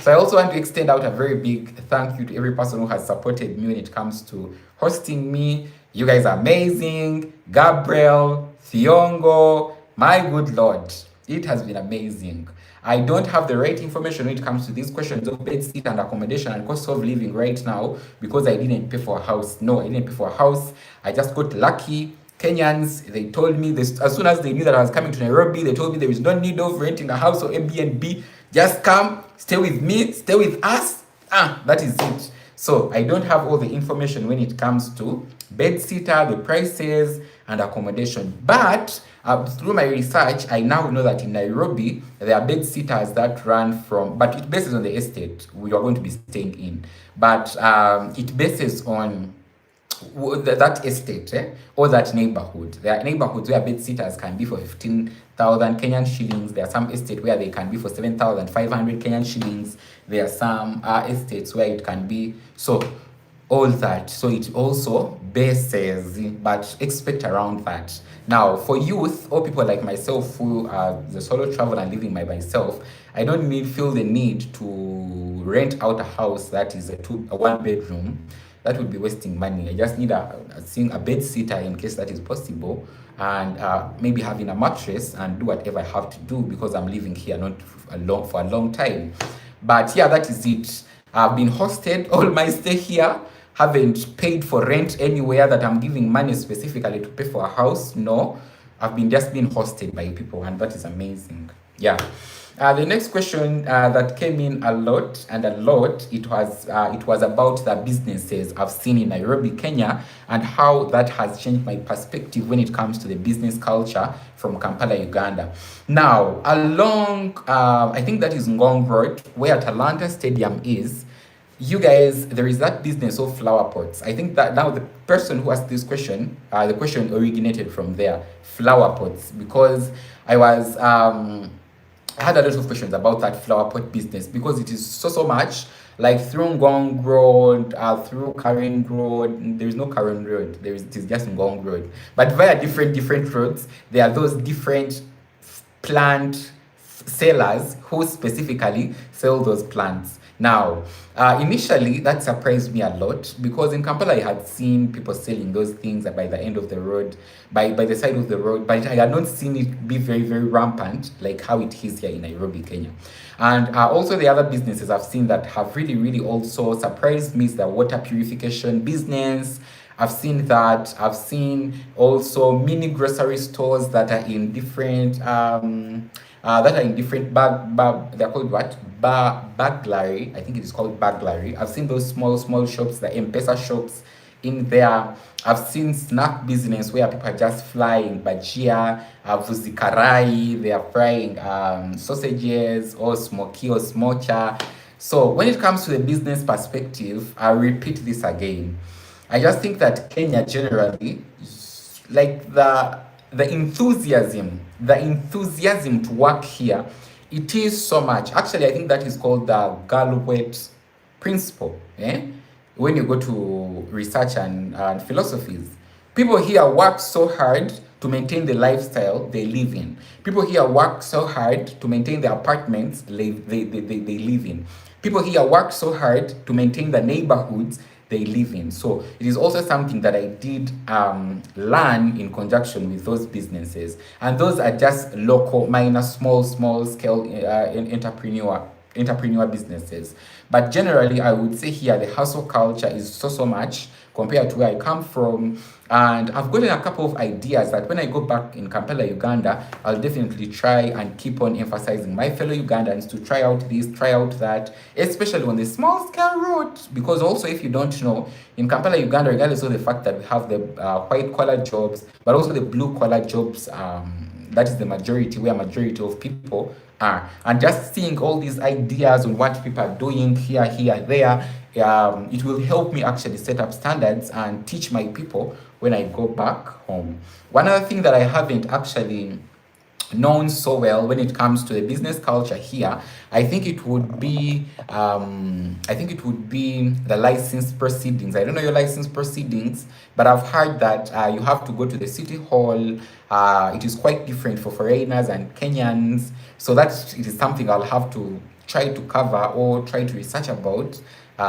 So I also want to extend out a very big thank you to every person who has supported me when it comes to hosting me. You guys are amazing. Gabriel, Thiongo, my good Lord, it has been amazing. I don't have the right information when it comes to these questions of bed, seat, and accommodation and cost of living right now, because I didn't pay for a house. No, I didn't pay for a house. I just got lucky. Kenyans, they told me this as soon as they knew that I was coming to Nairobi. They told me there is no need of renting a house or Airbnb. Just come, stay with me, stay with us. That is it. So I don't have all the information when it comes to bed sitter, the prices, and accommodation. But through my research, I now know that in Nairobi, there are bed sitters that run from, but it bases on the estate we are going to be staying in. But it bases on that estate or that neighborhood. There are neighborhoods where bed sitters can be for 15,000 Kenyan shillings. There are some estates where they can be for 7,500 Kenyan shillings. There are some estates where it can be so all that. So it also bases, but expect around that. Now, for youth or people like myself who are the solo traveler and living by myself, I don't feel the need to rent out a house that is a one bedroom. That would be wasting money. I just need a bed sitter in case that is possible, and maybe having a mattress and do whatever I have to do, because I'm living here not for a long time. But yeah, that is it. I've been hosted all my stay here. Haven't paid for rent anywhere that I'm giving money specifically to pay for a house. No, I've just been hosted by people, and that is amazing. Yeah. The next question that came in a lot, it was about the businesses I've seen in Nairobi, Kenya, and how that has changed my perspective when it comes to the business culture from Kampala, Uganda. Now, along, I think that is Ngong Road, where Talanta Stadium is, you guys, there is that business of flower pots. I think that now the person who asked this question, the question originated from there, flower pots, because I had a lot of questions about that flower pot business, because it is so much like through Ngong Road, through Karen Road. There is no Karen Road. It is just Ngong Road. But via different roads, there are those different plant sellers who specifically sell those plants. Now, initially, that surprised me a lot, because in Kampala, I had seen people selling those things by the end of the road, by the side of the road, but I had not seen it be very, very rampant like how it is here in Nairobi, Kenya. And also the other businesses I've seen that have really, really also surprised me is the water purification business. I've seen that. I've seen also mini grocery stores that are in different they're called what? Baglary. I think it is called Baglary. I've seen those small shops, the M-Pesa shops in there. I've seen snack business where people are just frying bajia, vuzikarai, they are frying sausages or smoky or smocha. So when it comes to the business perspective, I'll repeat this again. I just think that Kenya generally, like the enthusiasm to work here, it is so much. Actually, I think that is called the Galway principle. When you go to research and philosophies, people here work so hard to maintain the lifestyle they live in. People here work so hard to maintain the apartments they live in. People here work so hard to maintain the neighborhoods they live in. So it is also something that I did learn in conjunction with those businesses. And those are just local, minor, small scale entrepreneur businesses. But generally, I would say here the hustle culture is so much compared to where I come from. And I've gotten a couple of ideas that when I go back in Kampala, Uganda, I'll definitely try and keep on emphasizing my fellow Ugandans to try out this, try out that, especially on the small scale route. Because also, if you don't know, in Kampala, Uganda, regardless of the fact that we have the white collar jobs, but also the blue collar jobs, that is the majority, where majority of people are. And just seeing all these ideas on what people are doing here, there, it will help me actually set up standards and teach my people when I go back home. One other thing that I haven't actually known so well when it comes to the business culture here, I think it would be the license proceedings. I don't know your license proceedings, but I've heard that you have to go to the city hall. It is quite different for foreigners and Kenyans, so that it is something I'll have to try to cover or try to research about.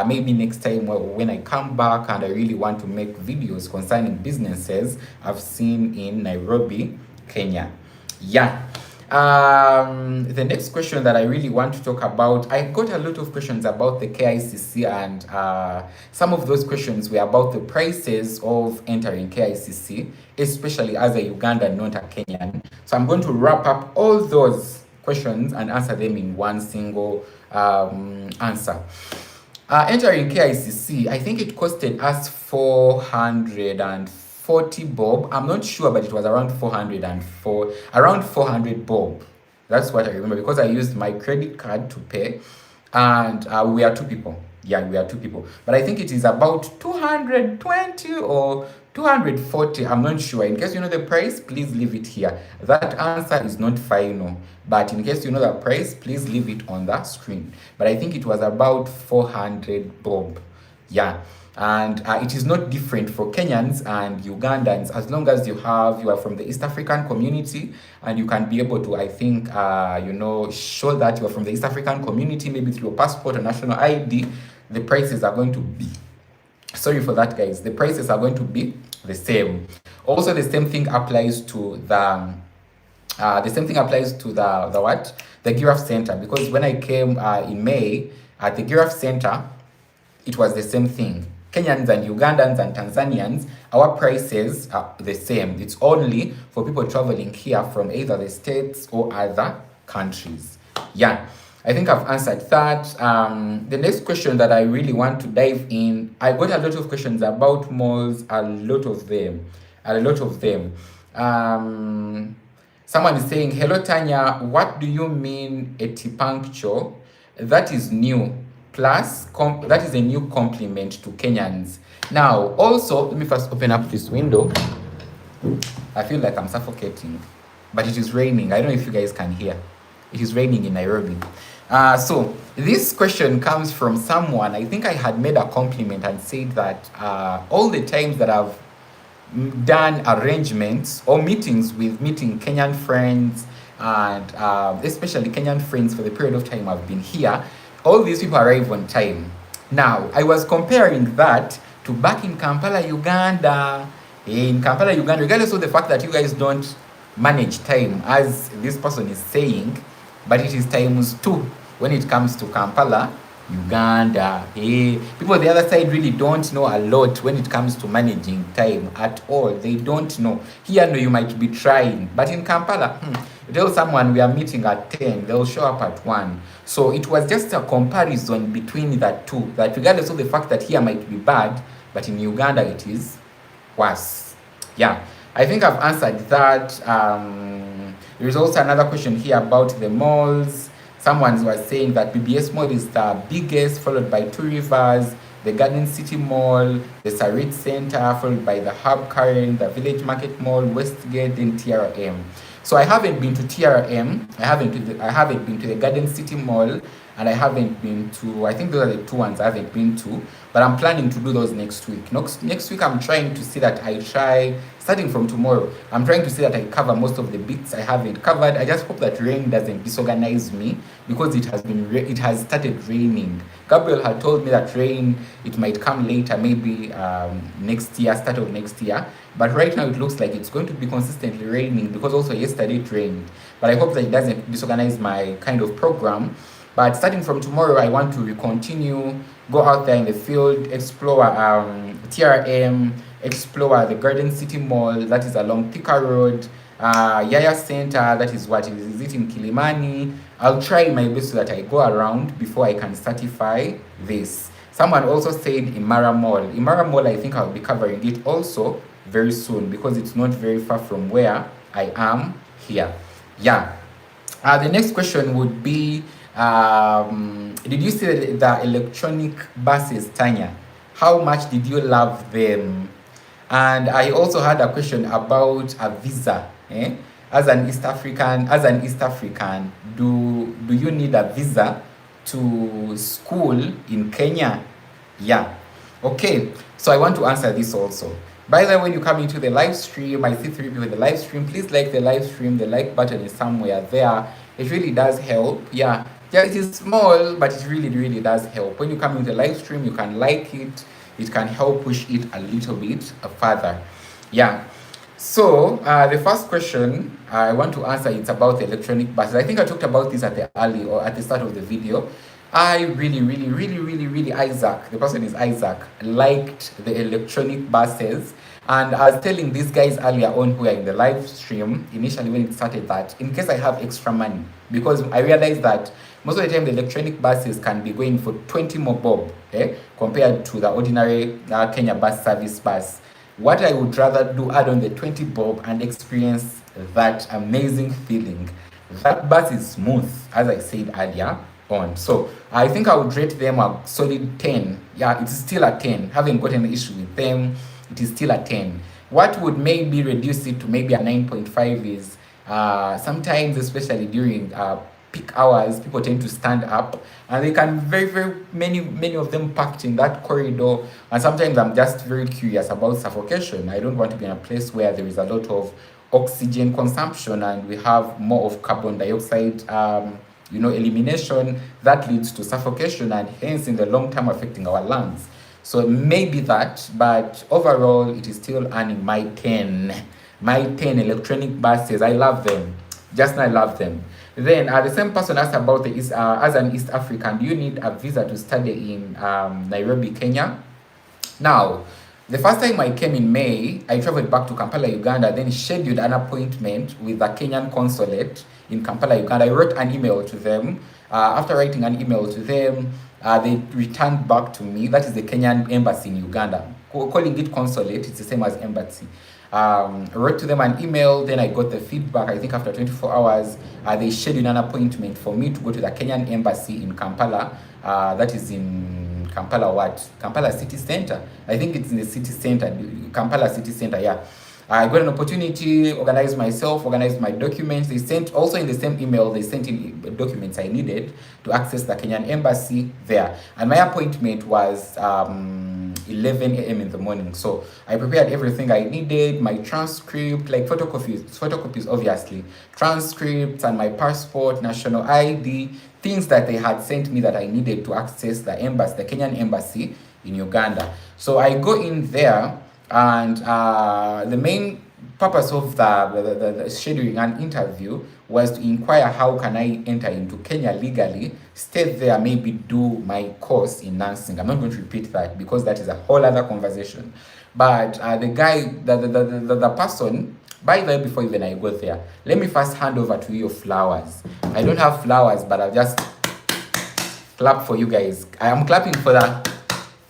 Maybe next time when I come back and I really want to make videos concerning businesses I've seen in Nairobi, Kenya. Yeah. The next question that I really want to talk about, I got a lot of questions about the KICC, and some of those questions were about the prices of entering KICC, especially as a Ugandan, not a Kenyan. So I'm going to wrap up all those questions and answer them in one single answer. Entering KICC, I think it costed us 440 bob. I'm not sure, but it was around 400 bob. That's what I remember, because I used my credit card to pay, and we are 2 people. Yeah, we are 2 people. But I think it is about 220 or 240. I'm not sure. In case you know the price, please leave it here. That answer is not final, but in case you know the price, please leave it on the screen. But I think it was about 400 bob. Yeah. And it is not different for Kenyans and Ugandans, as long as you are from the East African community, and you can be able to, I think, show that you are from the East African community, maybe through your passport or national ID. The prices are going to be, sorry for that, guys, the prices are going to be the same. Also, the same thing applies to the the Giraffe Center, because when I came in May at the Giraffe Center, it was the same thing. Kenyans and Ugandans and Tanzanians, our prices are the same. It's only for people traveling here from either the States or other countries. Yeah, I think I've answered that. The next question that I really want to dive in, I got a lot of questions about malls, a lot of them. Someone is saying, hello Tanya, what do you mean etipuncture? That is new. Plus, that is a new compliment to Kenyans. Now, also, let me first open up this window. I feel like I'm suffocating, but it is raining. I don't know if you guys can hear. It is raining in Nairobi. So this question comes from someone. I think I had made a compliment and said that all the times that I've done arrangements or meeting Kenyan friends, and especially Kenyan friends for the period of time I've been here, all these people arrive on time. Now, I was comparing that to back in Kampala, Uganda. In Kampala, Uganda, regardless of the fact that you guys don't manage time, as this person is saying, but it is times 2 when it comes to Kampala, Uganda. People on the other side really don't know a lot when it comes to managing time at all. They don't know. Here, no, you might be trying, but in Kampala, you tell someone we are meeting at 10, they'll show up at 1. So it was just a comparison between the two, that regardless of the fact that here might be bad, but in Uganda it is worse. Yeah, I think I've answered that. There is also another question here about the malls. Someone was saying that BBS Mall is the biggest, followed by Two Rivers, the Garden City Mall, the Sarit Center, followed by the Hub Karen, the Village Market Mall, Westgate, and TRM. So I haven't been to TRM, I haven't been to the Garden City Mall, and I haven't been to, I think those are the 2 ones I haven't been to, but I'm planning to do those next week. Next week I'm trying to see that starting from tomorrow, I'm trying to see that I cover most of the bits I haven't covered. I just hope that rain doesn't disorganize me, because it has started raining. Gabriel had told me that rain, it might come later, maybe next year, start of next year. But right now it looks like it's going to be consistently raining, because also yesterday it rained. But I hope that it doesn't disorganize my kind of program. But starting from tomorrow, I want to continue, go out there in the field, explore TRM, explore the Garden City Mall, that is along Thika Road, Yaya Center, that is what is it in Kilimani. I'll try my best so that I go around before I can certify this. Someone also said Imara Mall. Imara Mall, I think I'll be covering it also very soon, because it's not very far from where I am here. Yeah. The next question would be, did you see the electronic buses, Tanya? How much did you love them? And I also had a question about a visa. as an East African, do you need a visa to school in Kenya? Yeah. Okay. So I want to answer this also. By the way, when you come into the live stream, I see 3 people in the live stream. Please like the live stream. The like button is somewhere there. It really does help. Yeah. Yeah, it is small, but it really, really does help. When you come into the live stream, you can like it. It can help push it a little bit further. Yeah. So the first question I want to answer is about the electronic buses. I think I talked about this at the early or at the start of the video. I really, Isaac, the person is Isaac, liked the electronic buses. And I was telling these guys earlier on who are in the live stream, initially when it started, that in case I have extra money, because I realized that most of the time the electronic buses can be going for 20 more bob, compared to the ordinary Kenya bus service bus. What I would rather do, add on the 20 bob and experience that amazing feeling. That bus is smooth, as I said earlier on. So I think I would rate them a solid 10. Yeah, it's still a 10. Haven't got an issue with them. It is still a 10. What would maybe reduce it to maybe a 9.5 is sometimes, especially during peak hours, people tend to stand up, and they can very many of them packed in that corridor. And sometimes I'm just very curious about suffocation. I don't want to be in a place where there is a lot of oxygen consumption and we have more of carbon dioxide elimination that leads to suffocation, and hence in the long term affecting our lungs. So maybe that, but overall it is still earning my 10 electronic buses. I love them. Just now I love them. Then the same person asked about the as an East African, do you need a visa to study in Nairobi, Kenya? Now, the first time I came in May, I traveled back to Kampala, Uganda, then scheduled an appointment with the Kenyan consulate in Kampala, Uganda. I wrote an email to them. After writing an email to them, they returned back to me. That is the Kenyan embassy in Uganda. Calling it consulate, it's the same as embassy. I wrote to them an email, then I got the feedback. I think after 24 hours, they scheduled an appointment for me to go to the Kenyan embassy in Kampala. That is in Kampala City Center. I think it's in the city center, Kampala City Center, yeah. I got an opportunity, organized myself, organized my documents. They sent, also in the same email, they sent in documents I needed to access the Kenyan embassy there. And my appointment was 11 a.m. in the morning. So I prepared everything I needed, my transcript, like photocopies obviously, transcripts and my passport, national ID, things that they had sent me that I needed to access the embassy, the Kenyan embassy in Uganda. So I go in there, and the main purpose of the scheduling an interview was to inquire how can I enter into Kenya legally, stay there, maybe do my course in nursing. I'm not going to repeat that because that is a whole other conversation. But the guy, the person, by the way, before even I go there, let me first hand over to you flowers. I don't have flowers, but I'll just clap for you guys. I am clapping for the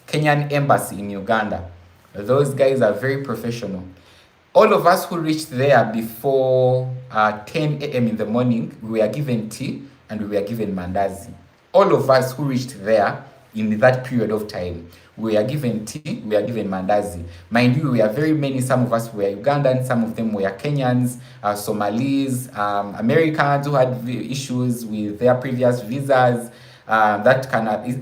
Kenyan embassy in Uganda. Those guys are very professional. All of us who reached there before 10 a.m. in the morning, we were given tea and we were given mandazi. All of us who reached there in that period of time, we were given tea, we were given mandazi. Mind you, we are very many. Some of us were Ugandans, some of them were Kenyans, Somalis, Americans who had issues with their previous visas. That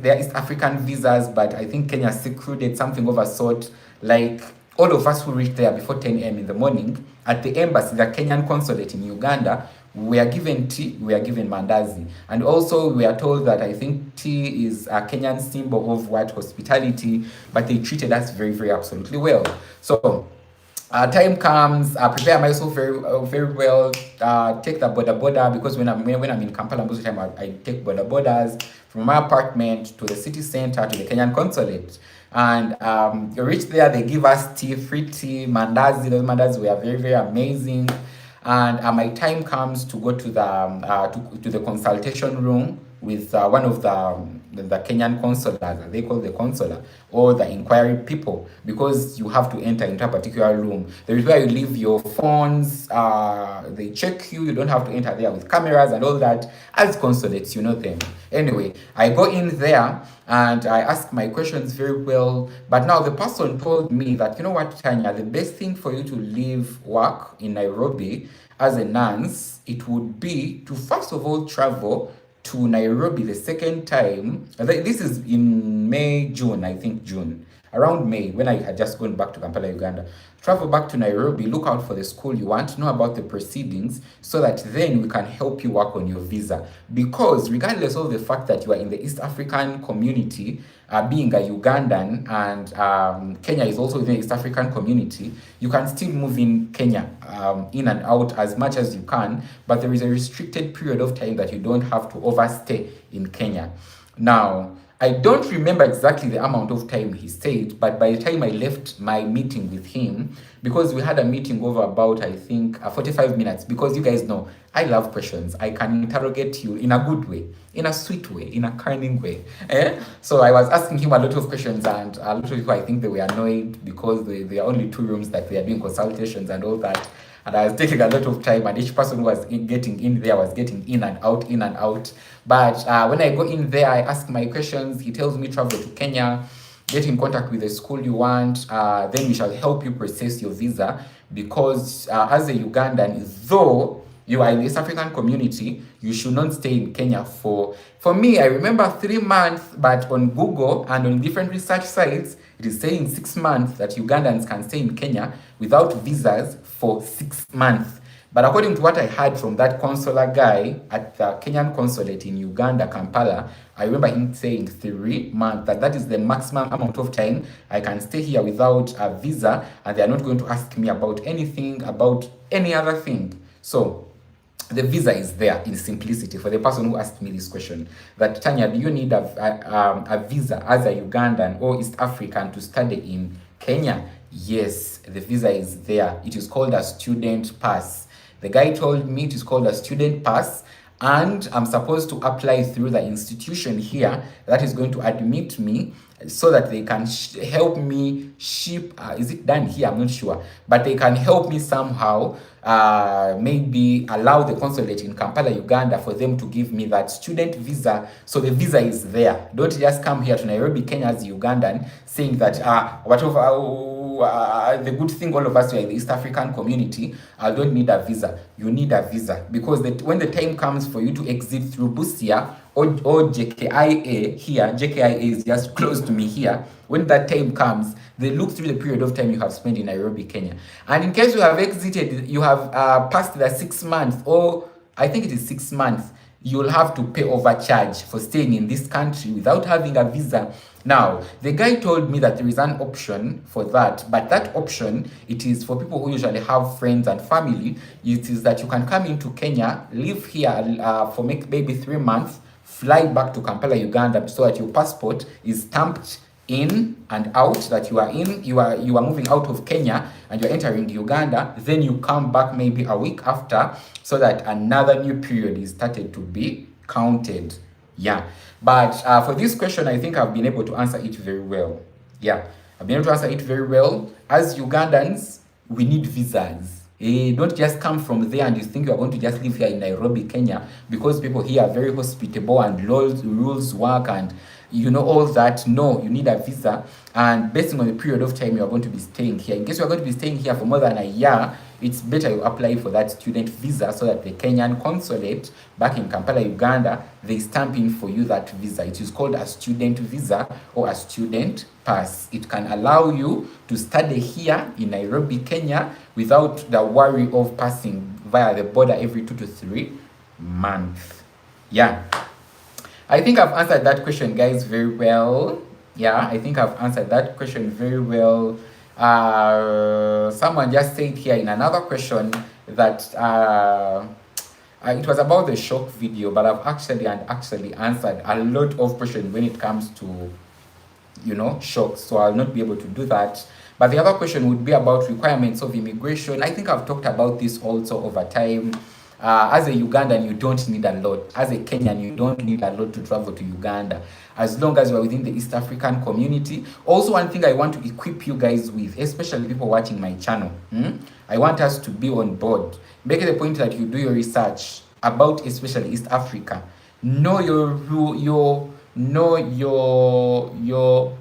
there is African visas, but I think Kenya secluded something of a sort. Like all of us who reached there before 10 a.m. in the morning at the embassy, the Kenyan consulate in Uganda, we are given tea, we are given mandazi. And also we are told that I think tea is a Kenyan symbol of hospitality, but they treated us very absolutely well. So time comes, I prepare myself very well, take the border because when I'm in Kampala, most of the time I take borders from my apartment to the city center to the Kenyan consulate. And you reach there, they give us tea, free tea, mandazi. Those mandazi were very amazing. And my time comes to go to the consultation room with one of the Kenyan consular, they call the consular, or the inquiry people, because you have to enter into a particular room. There is where you leave your phones, they check you, you don't have to enter there with cameras and all that. As consulates, you know them. Anyway, I go in there and I ask my questions very well, but now the person told me that, you know what, Tanya, the best thing for you to leave work in Nairobi as a nurse, it would be to first of all travel to Nairobi the second time. This is in May, June, I think June, around May, when I had just gone back to Kampala, Uganda. Travel back to Nairobi, look out for the school you want, know about the proceedings, so that then we can help you work on your visa. Because regardless of the fact that you are in the East African community, being a Ugandan, and Kenya is also in the East African community, you can still move in Kenya, in and out as much as you can, but there is a restricted period of time that you don't have to overstay in Kenya. Now, I don't remember exactly the amount of time he stayed, but by the time I left my meeting with him, because we had a meeting over about, I think, 45 minutes, because you guys know, I love questions. I can interrogate you in a good way, in a sweet way, in a cunning way. So I was asking him a lot of questions, and a lot of people, I think they were annoyed because there are only 2 rooms that they are doing consultations and all that. And I was taking a lot of time, and each person who was getting in there was getting in and out, in and out. But when I go in there, I ask my questions. He tells me travel to Kenya, get in contact with the school you want, then we shall help you process your visa. Because as a Ugandan, though you are in the East African community, you should not stay in Kenya for me, I remember 3 months, but on Google and on different research sites, it is saying 6 months that Ugandans can stay in Kenya without visas for 6 months. But according to what I heard from that consular guy at the Kenyan consulate in Uganda, Kampala, I remember him saying 3 months, that is the maximum amount of time I can stay here without a visa, and they are not going to ask me about anything, about any other thing. So the visa is there in simplicity for the person who asked me this question, that Tanya, do you need a visa as a Ugandan or East African to study in Kenya? Yes, the visa is there. It is called a student pass. The guy told me it is called a student pass, and I'm supposed to apply through the institution here that is going to admit me, so that they can help me ship, is it done here? I'm not sure, but they can help me somehow, maybe allow the consulate in Kampala, Uganda, for them to give me that student visa. So the visa is there. Don't just come here to Nairobi, Kenya as Ugandan, saying that whatever, the good thing, all of us are in the East African community, I don't need a visa. You need a visa, because when the time comes for you to exit through Busia or JKIA here, JKIA is just close to me here. When that time comes, they look through the period of time you have spent in Nairobi, Kenya. And in case you have exited, you have passed the 6 months, or I think it is 6 months, you'll have to pay overcharge for staying in this country without having a visa. Now, the guy told me that there is an option for that, but that option, it is for people who usually have friends and family. It is that you can come into Kenya, live here for maybe 3 months, fly back to Kampala, Uganda, so that your passport is stamped in and out, that you are moving out of Kenya and you're entering Uganda. Then you come back maybe a week after, so that another new period is started to be counted. Yeah, but for this question, I think I've been able to answer it very well. Yeah, I've been able to answer it very well. As Ugandans, we need visas. Don't just come from there and you think you're going to just live here in Nairobi, Kenya, because people here are very hospitable and rules work and you know all that. No, you need a visa, and based on the period of time you are going to be staying here. In case you are going to be staying here for more than a year, it's better you apply for that student visa, so that the Kenyan consulate back in Kampala, Uganda, they stamp in for you that visa. It is called a student visa or a student pass. It can allow you to study here in Nairobi, Kenya, without the worry of passing via the border every 2 to 3 months. Yeah, I think I've answered that question, guys, very well. Yeah, I think I've answered that question very well. Someone just said here in another question that it was about the shock video, but I've actually answered a lot of questions when it comes to, you know, shocks, so I'll not be able to do that. But the other question would be about requirements of immigration. I think I've talked about this also over time. As a Ugandan, you don't need a lot. As a Kenyan, you don't need a lot to travel to Uganda, as long as you are within the East African community. Also, one thing I want to equip you guys with, especially people watching my channel, I want us to be on board. Make it a point that you do your research about especially East Africa. Know your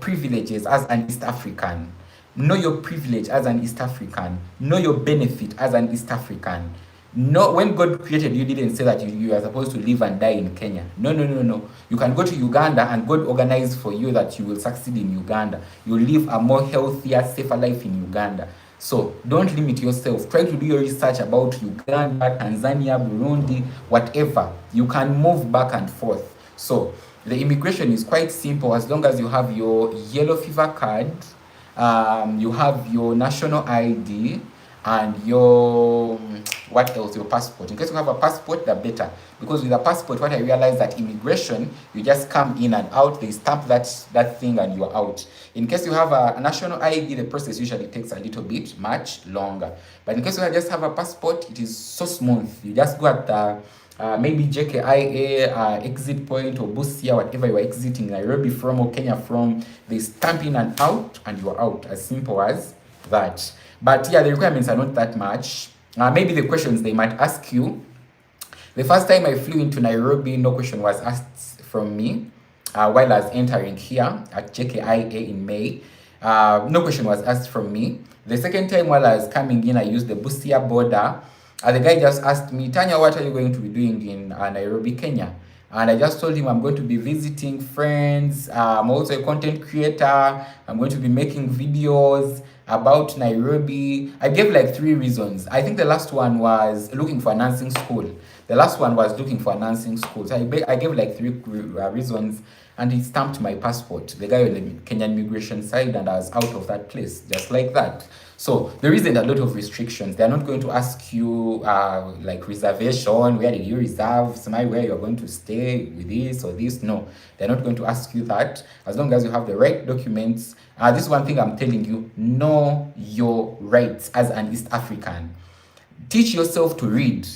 privileges as an East African. Know your privilege as an East African. Know your benefit as an East African. No, when God created you, didn't say that you are supposed to live and die in Kenya. No, no, no, no. You can go to Uganda and God organized for you that you will succeed in Uganda. You live a more healthier, safer life in Uganda. So don't limit yourself. Try to do your research about Uganda, Tanzania, Burundi, whatever. You can move back and forth. So the immigration is quite simple as long as you have your yellow fever card, you have your national ID, and your what else, your passport. In case you have a passport, the better, because with a passport, what I realized that immigration, you just come in and out, they stamp that thing and you're out. In case you have a national ID, the process usually takes a little bit much longer, but in case you just have a passport, it is so smooth. You just go at the maybe JKIA exit point or Busia, whatever you are exiting Nairobi from or Kenya from, they stamp in and out and you are out. As simple as that. But yeah, the requirements are not that much. Maybe the questions they might ask you. The first time I flew into Nairobi, no question was asked from me while I was entering here at JKIA in May. No question was asked from me. The second time while I was coming in, I used the Busia border. The guy just asked me, Tanya, what are you going to be doing in Nairobi, Kenya? And I just told him I'm going to be visiting friends. I'm also a content creator. I'm going to be making videos about Nairobi. I gave like 3 reasons. I think the last one was looking for a nursing school. The last one was looking for a nursing school. So I gave like 3 reasons, and he stamped my passport. The guy on the Kenyan immigration side, and I was out of that place, just like that. So there isn't a lot of restrictions. They're not going to ask you like reservation, where did you reserve, where you're going to stay with this or this. No, they're not going to ask you that, as long as you have the right documents. This is one thing I'm telling you, know your rights as an East African. Teach yourself to read.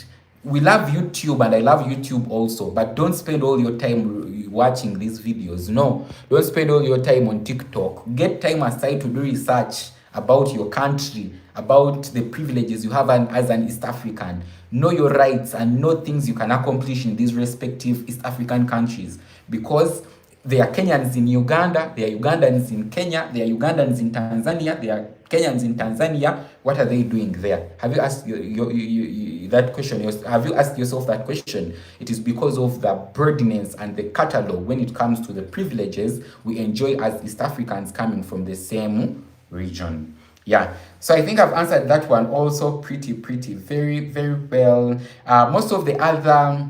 We love YouTube, and I love YouTube also, but don't spend all your time watching these videos. No, don't spend all your time on TikTok. Get time aside to do research about your country, about the privileges you have as an East African. Know your rights and know things you can accomplish in these respective East African countries, because there are Kenyans in Uganda, there are Ugandans in Kenya, there are Ugandans in Tanzania, there are Kenyans in Tanzania. What are they doing there? Have you asked that question? Have you asked yourself that question? It is because of the burdenness and the catalog when it comes to the privileges we enjoy as East Africans coming from the same region. Yeah, so I think I've answered that one also pretty very well. Most of the other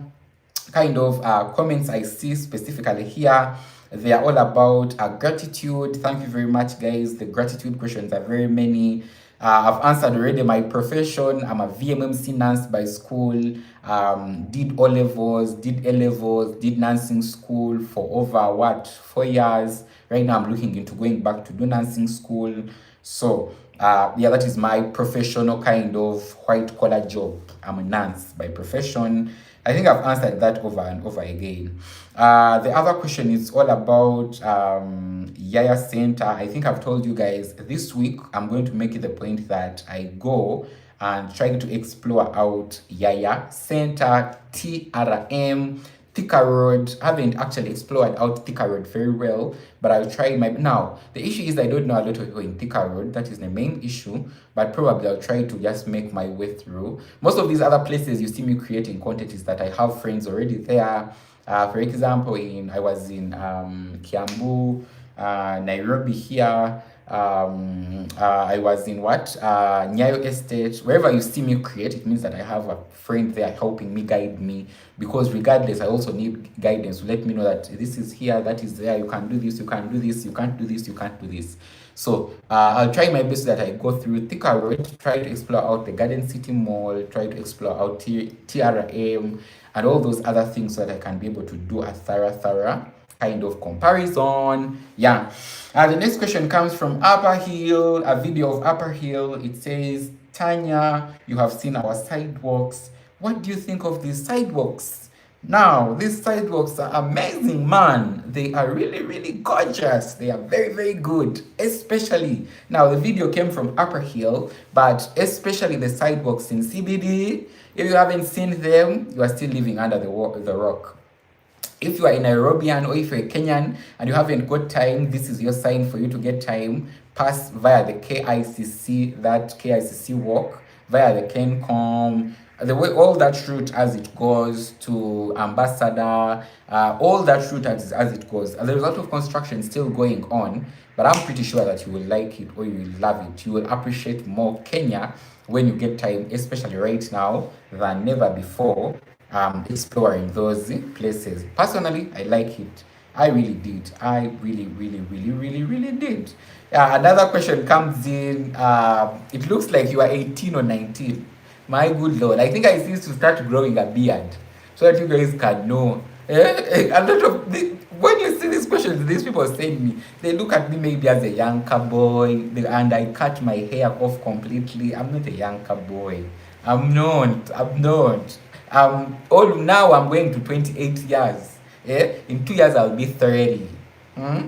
kind of comments I see specifically here, they are all about gratitude. Thank you very much, guys. The gratitude questions are very many. I've answered already my profession. I'm a VMMC nurse by school. Did O-levels, did A-levels, did nursing school for over 4 years. Right now I'm looking into going back to do nursing school. So yeah, that is my professional kind of white collar job. I'm a nurse by profession. I think I've answered that over and over again. The other question is all about Yaya Center. I think I've told you guys this week I'm going to make it the point that I go and try to explore out Yaya Center, TRM, Thika Road. I haven't actually explored out Thika Road very well, but I'll try my... Now, the issue is I don't know a lot of people in Thika Road. That is the main issue, but probably I'll try to just make my way through. Most of these other places you see me creating content is that I have friends already there. For example, I was in Kiambu, Nairobi here. I was in Nyayo Estate. Wherever you see me create, it means that I have a friend there helping me, guide me, because regardless I also need guidance to let me know that this is here, that is there, you can do this, you can do this, you can't do this, you can't do this. So I'll try my best that I go through Thika Road, try to explore out the Garden City Mall, try to explore out TRM and all those other things so that I can be able to do a thorough kind of comparison. Yeah. The next question comes from Upper Hill, a video of Upper Hill. It says, Tanya, you have seen our sidewalks. What do you think of these sidewalks? Now, these sidewalks are amazing, man. They are really, really gorgeous. They are very, very good. Especially, now the video came from Upper Hill, but especially the sidewalks in CBD. If you haven't seen them, you are still living under the rock. If you are a Nairobian or if you're a Kenyan and you haven't got time, this is your sign for you to get time. Pass via the KICC, that KICC walk, via the Kencom, the way all that route as it goes to Ambassador, all that route as it goes. There's a lot of construction still going on, but I'm pretty sure that you will like it or you will love it. You will appreciate more Kenya when you get time, especially right now, than never before, exploring those places. Personally, I like it. I really did. I really, really, really, really, really did. Another question comes in. It looks like you are 18 or 19. My good Lord. I think I need to start growing a beard so that you guys can know. A lot of when you see these questions, these people send me, they look at me maybe as a younger boy, and I cut my hair off completely. I'm not a younger boy. I'm not. I'm not. All now I'm going to 28 years. In 2 years I'll be 30.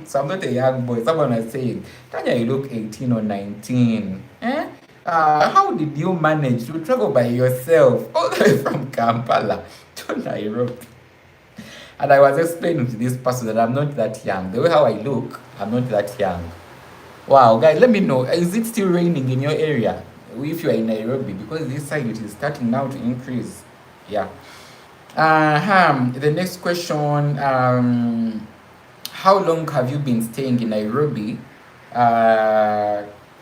So I'm not a young boy. Someone was saying, Tanya, you look 18 or 19. How did you manage to travel by yourself all the way from Kampala to Nairobi? And I was explaining to this person that I'm not that young. The way how I look, I'm not that young. Wow, guys, let me know. Is it still raining in your area? If you are in Nairobi, because this side it is starting now to increase. Yeah. The next question, how long have you been staying in Nairobi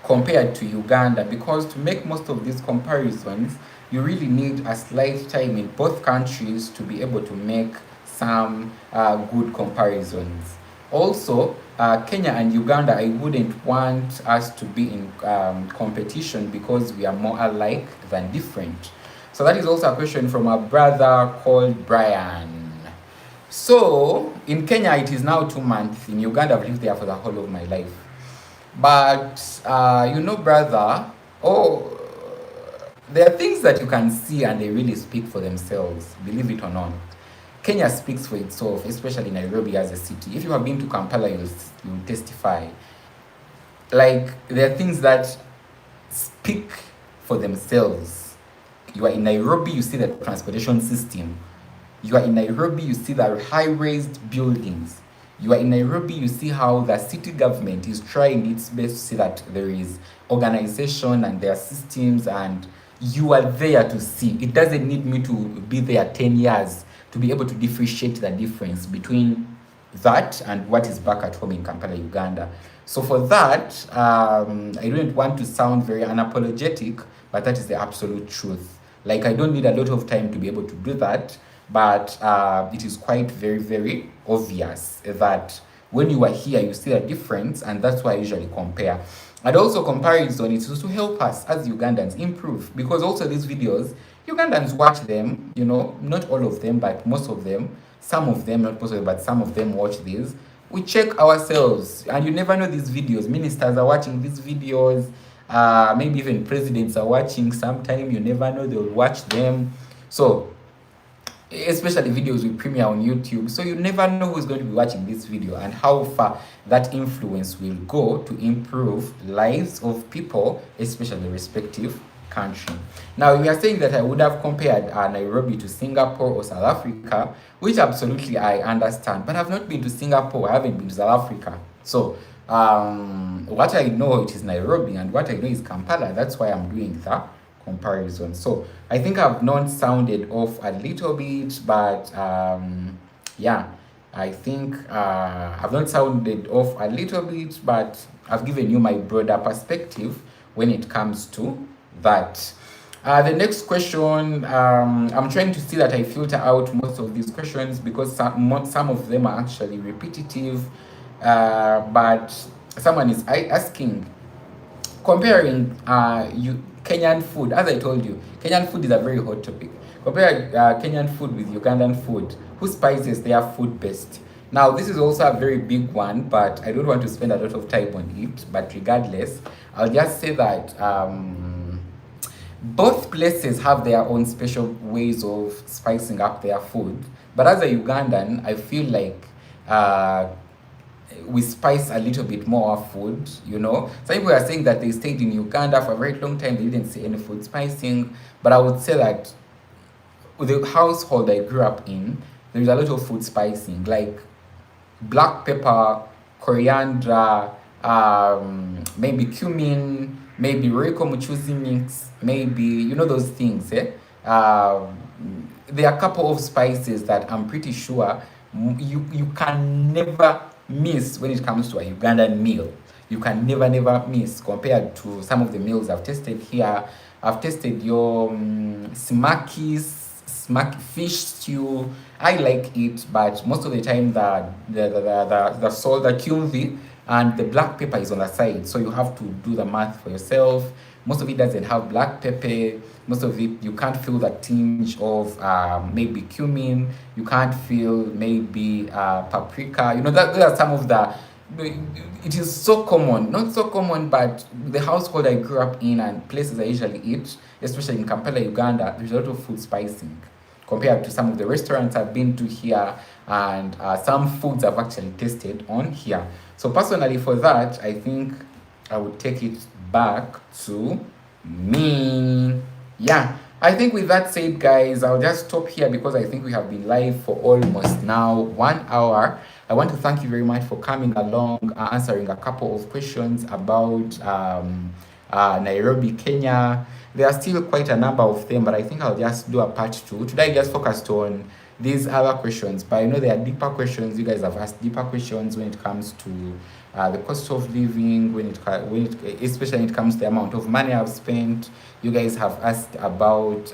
compared to Uganda? Because to make most of these comparisons, you really need a slight time in both countries to be able to make some good comparisons. Also, Kenya and Uganda, I wouldn't want us to be in competition because we are more alike than different. So that is also a question from a brother called Brian. So in Kenya, it is now 2 months. In Uganda, I've lived there for the whole of my life. But brother, there are things that you can see and they really speak for themselves, believe it or not. Kenya speaks for itself, especially Nairobi as a city. If you have been to Kampala, you'll testify. Like, there are things that speak for themselves. You are in Nairobi, you see the transportation system. You are in Nairobi, you see the high-raised buildings. You are in Nairobi, you see how the city government is trying its best to see that there is organization and there are systems, and you are there to see. It doesn't need me to be there 10 years to be able to differentiate the difference between that and what is back at home in Kampala, Uganda. So for that, I don't want to sound very unapologetic, but that is the absolute truth. Like, I don't need a lot of time to be able to do that, but it is quite very, very obvious that when you are here, you see a difference, and that's why I usually compare. And also comparison is to help us as Ugandans improve, because also these videos, Ugandans watch them, not all of them, but most of them, some of them, not most of them, but some of them watch these. We check ourselves, and you never know these videos. Ministers are watching these videos, maybe even presidents are watching sometime, you never know, they'll watch them. So, especially videos we premiere on YouTube, so you never know who's going to be watching this video and how far that influence will go to improve lives of people, especially the respective country. Now, we are saying that I would have compared Nairobi to Singapore or South Africa, which absolutely I understand, but I've not been to Singapore, I haven't been to South Africa. So what I know, it is Nairobi, and what I know is Kampala. That's why I'm doing that comparison. So I think I've not sounded off a little bit, but I think I've not sounded off a little bit, but I've given you my broader perspective when it comes to that. The next question, I'm trying to see that I filter out most of these questions because some of them are actually repetitive, but someone is asking, comparing Kenyan food. As I told you, Kenyan food is a very hot topic. Compare Kenyan food with Ugandan food. Who spices their food best? Now, this is also a very big one, but I don't want to spend a lot of time on it. But regardless, I'll just say that Both places have their own special ways of spicing up their food. But as a Ugandan, I feel like uh, we spice a little bit more our food, you know. Some people are saying that they stayed in Uganda for a very long time, they didn't see any food spicing. But I would say that with the household I grew up in, there's a lot of food spicing, like black pepper, coriander, maybe cumin, maybe Reiko Muchuzi mix, maybe, you know, those things, eh? There are a couple of spices that I'm pretty sure you can never miss when it comes to a Ugandan meal. You can never miss compared to some of the meals I've tasted here. I've tasted your smack fish stew. I like it, but most of the time the salt, the chumvi, and the black pepper is on the side, so you have to do the math for yourself. Most of it doesn't have black pepper. Most of it you can't feel the tinge of maybe cumin. You can't feel maybe paprika. You know that there are some of the. It is so common, not so common, but the household I grew up in and places I usually eat, especially in Kampala, Uganda, there's a lot of food spicing compared to some of the restaurants I've been to here, and some foods I've actually tasted on here. So personally, for that, I think I would take it back to me. Yeah, I think with that said, guys, I'll just stop here because I think we have been live for almost now 1 hour. I want to thank you very much for coming along, answering a couple of questions about Nairobi, Kenya. There are still quite a number of them, but I think I'll just do a part 2. Today I just focused on these other questions, but I know there are deeper questions. You guys have asked deeper questions when it comes to the cost of living, especially when it comes to the amount of money I've spent. You guys have asked about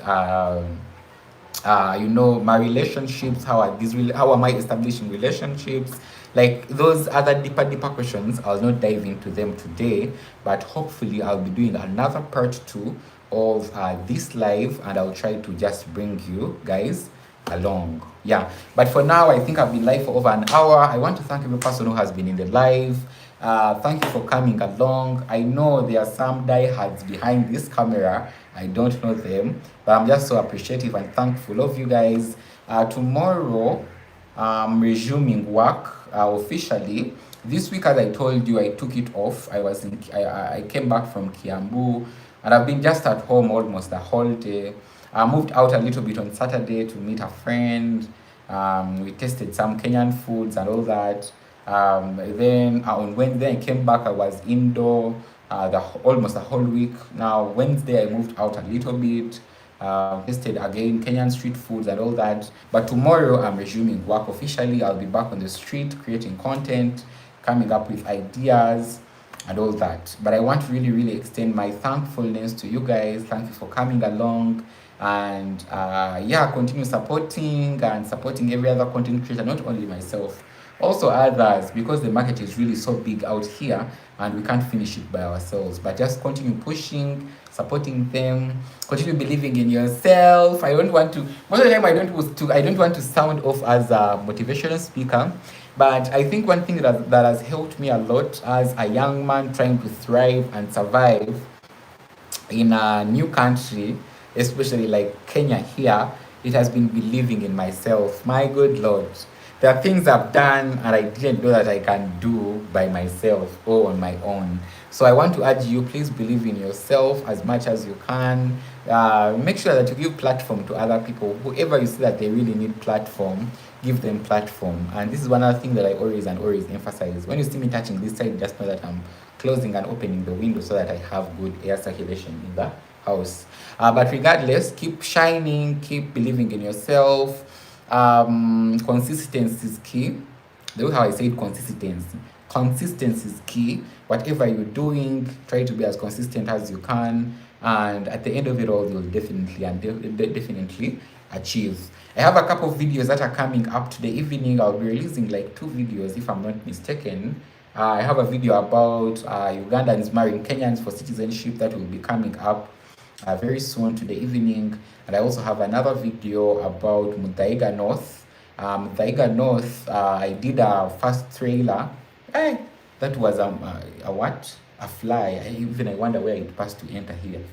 you know, my relationships, how am I establishing relationships, like those other deeper questions. I'll not dive into them today, but hopefully I'll be doing another part 2 of this live, and I'll try to just bring you guys along. Yeah, but for now, I think I've been live for over an hour. I want to thank every person who has been in the live. Thank you for coming along. I know there are some diehards behind this camera. I don't know them, but I'm just so appreciative and thankful of you guys. Tomorrow, I'm resuming work officially. This week, as I told you, I took it off. I came back from Kiambu, and I've been just at home almost the whole day. I moved out a little bit on Saturday to meet a friend. We tasted some Kenyan foods and all that. Then on Wednesday I came back. I was indoor almost a whole week. Now Wednesday I moved out a little bit. Tasted again Kenyan street foods and all that. But tomorrow I'm resuming work officially. I'll be back on the street creating content, coming up with ideas and all that. But I want to really extend my thankfulness to you guys. Thank you for coming along, and yeah, continue supporting every other content creator, not only myself, also others, because the market is really so big out here and we can't finish it by ourselves. But just continue pushing, supporting them, continue believing in yourself. I don't want to, most of the time I don't want to sound off as a motivational speaker, but I think one thing that has helped me a lot as a young man trying to thrive and survive in a new country, especially like Kenya here, it has been believing in myself. My good Lord, there are things I've done and I didn't know that I can do by myself or on my own. So I want to urge you, please believe in yourself as much as you can. Make sure that you give platform to other people. Whoever you see that they really need platform, give them platform. And this is one other thing that I always emphasize. When you see me touching this side, just know that I'm closing and opening the window so that I have good air circulation in the house. But regardless, keep shining, keep believing in yourself. Consistency is key. The way how I said consistency is key. Whatever you're doing, try to be as consistent as you can, and at the end of it all, you'll definitely achieve. I have a couple of videos that are coming up today evening. I'll be releasing like 2 videos if I'm not mistaken. I have a video about Ugandans marrying Kenyans for citizenship that will be coming up very soon today evening. And I also have another video about Muthaiga North. Muthaiga North, I did a first trailer. That was a what? A fly. I wonder where it passed to enter here.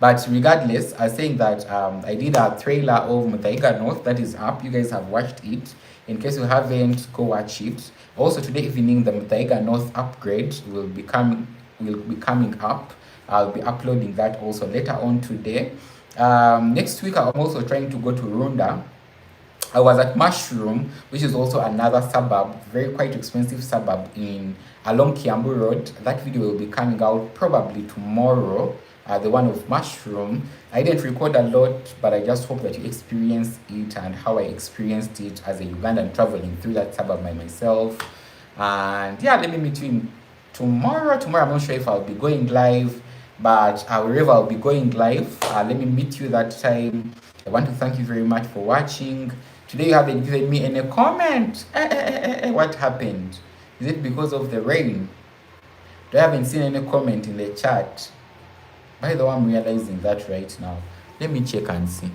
But regardless, I was saying that I did a trailer of Muthaiga North that is up. You guys have watched it. In case you haven't, go watch it. Also today evening, the Muthaiga North upgrade will be coming up. I'll be uploading that also later on today. Next week, I'm also trying to go to Runda. I was at Mushroom, which is also another suburb, very quite expensive suburb in along Kiambu Road. That video will be coming out probably tomorrow. The one of Mushroom. I didn't record a lot, but I just hope that you experience it and how I experienced it as a Ugandan traveling through that suburb by myself. And yeah, let me meet you in tomorrow. Tomorrow, I'm not sure if I'll be going live, but wherever I'll be going live, let me meet you that time. I want to thank you very much for watching. Today you haven't given me any comment. What happened? Is it because of the rain? I haven't seen any comment in the chat. By the way, I'm realizing that right now. Let me check and see.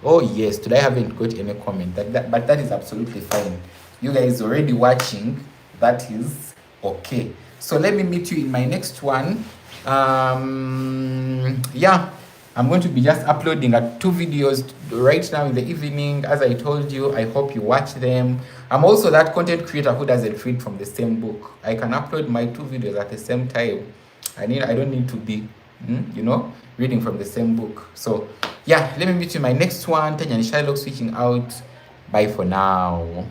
Oh yes, today I haven't got any comment. But that is absolutely fine. You guys already watching. That is okay. So let me meet you in my next one. Yeah, I'm going to be just uploading 2 videos right now in the evening. As I told you, I hope you watch them. I'm also that content creator who doesn't read from the same book. I can upload my 2 videos at the same time. I don't need to be reading from the same book. So yeah, let me meet you in my next one. Tanya and Shylock switching out. Bye for now.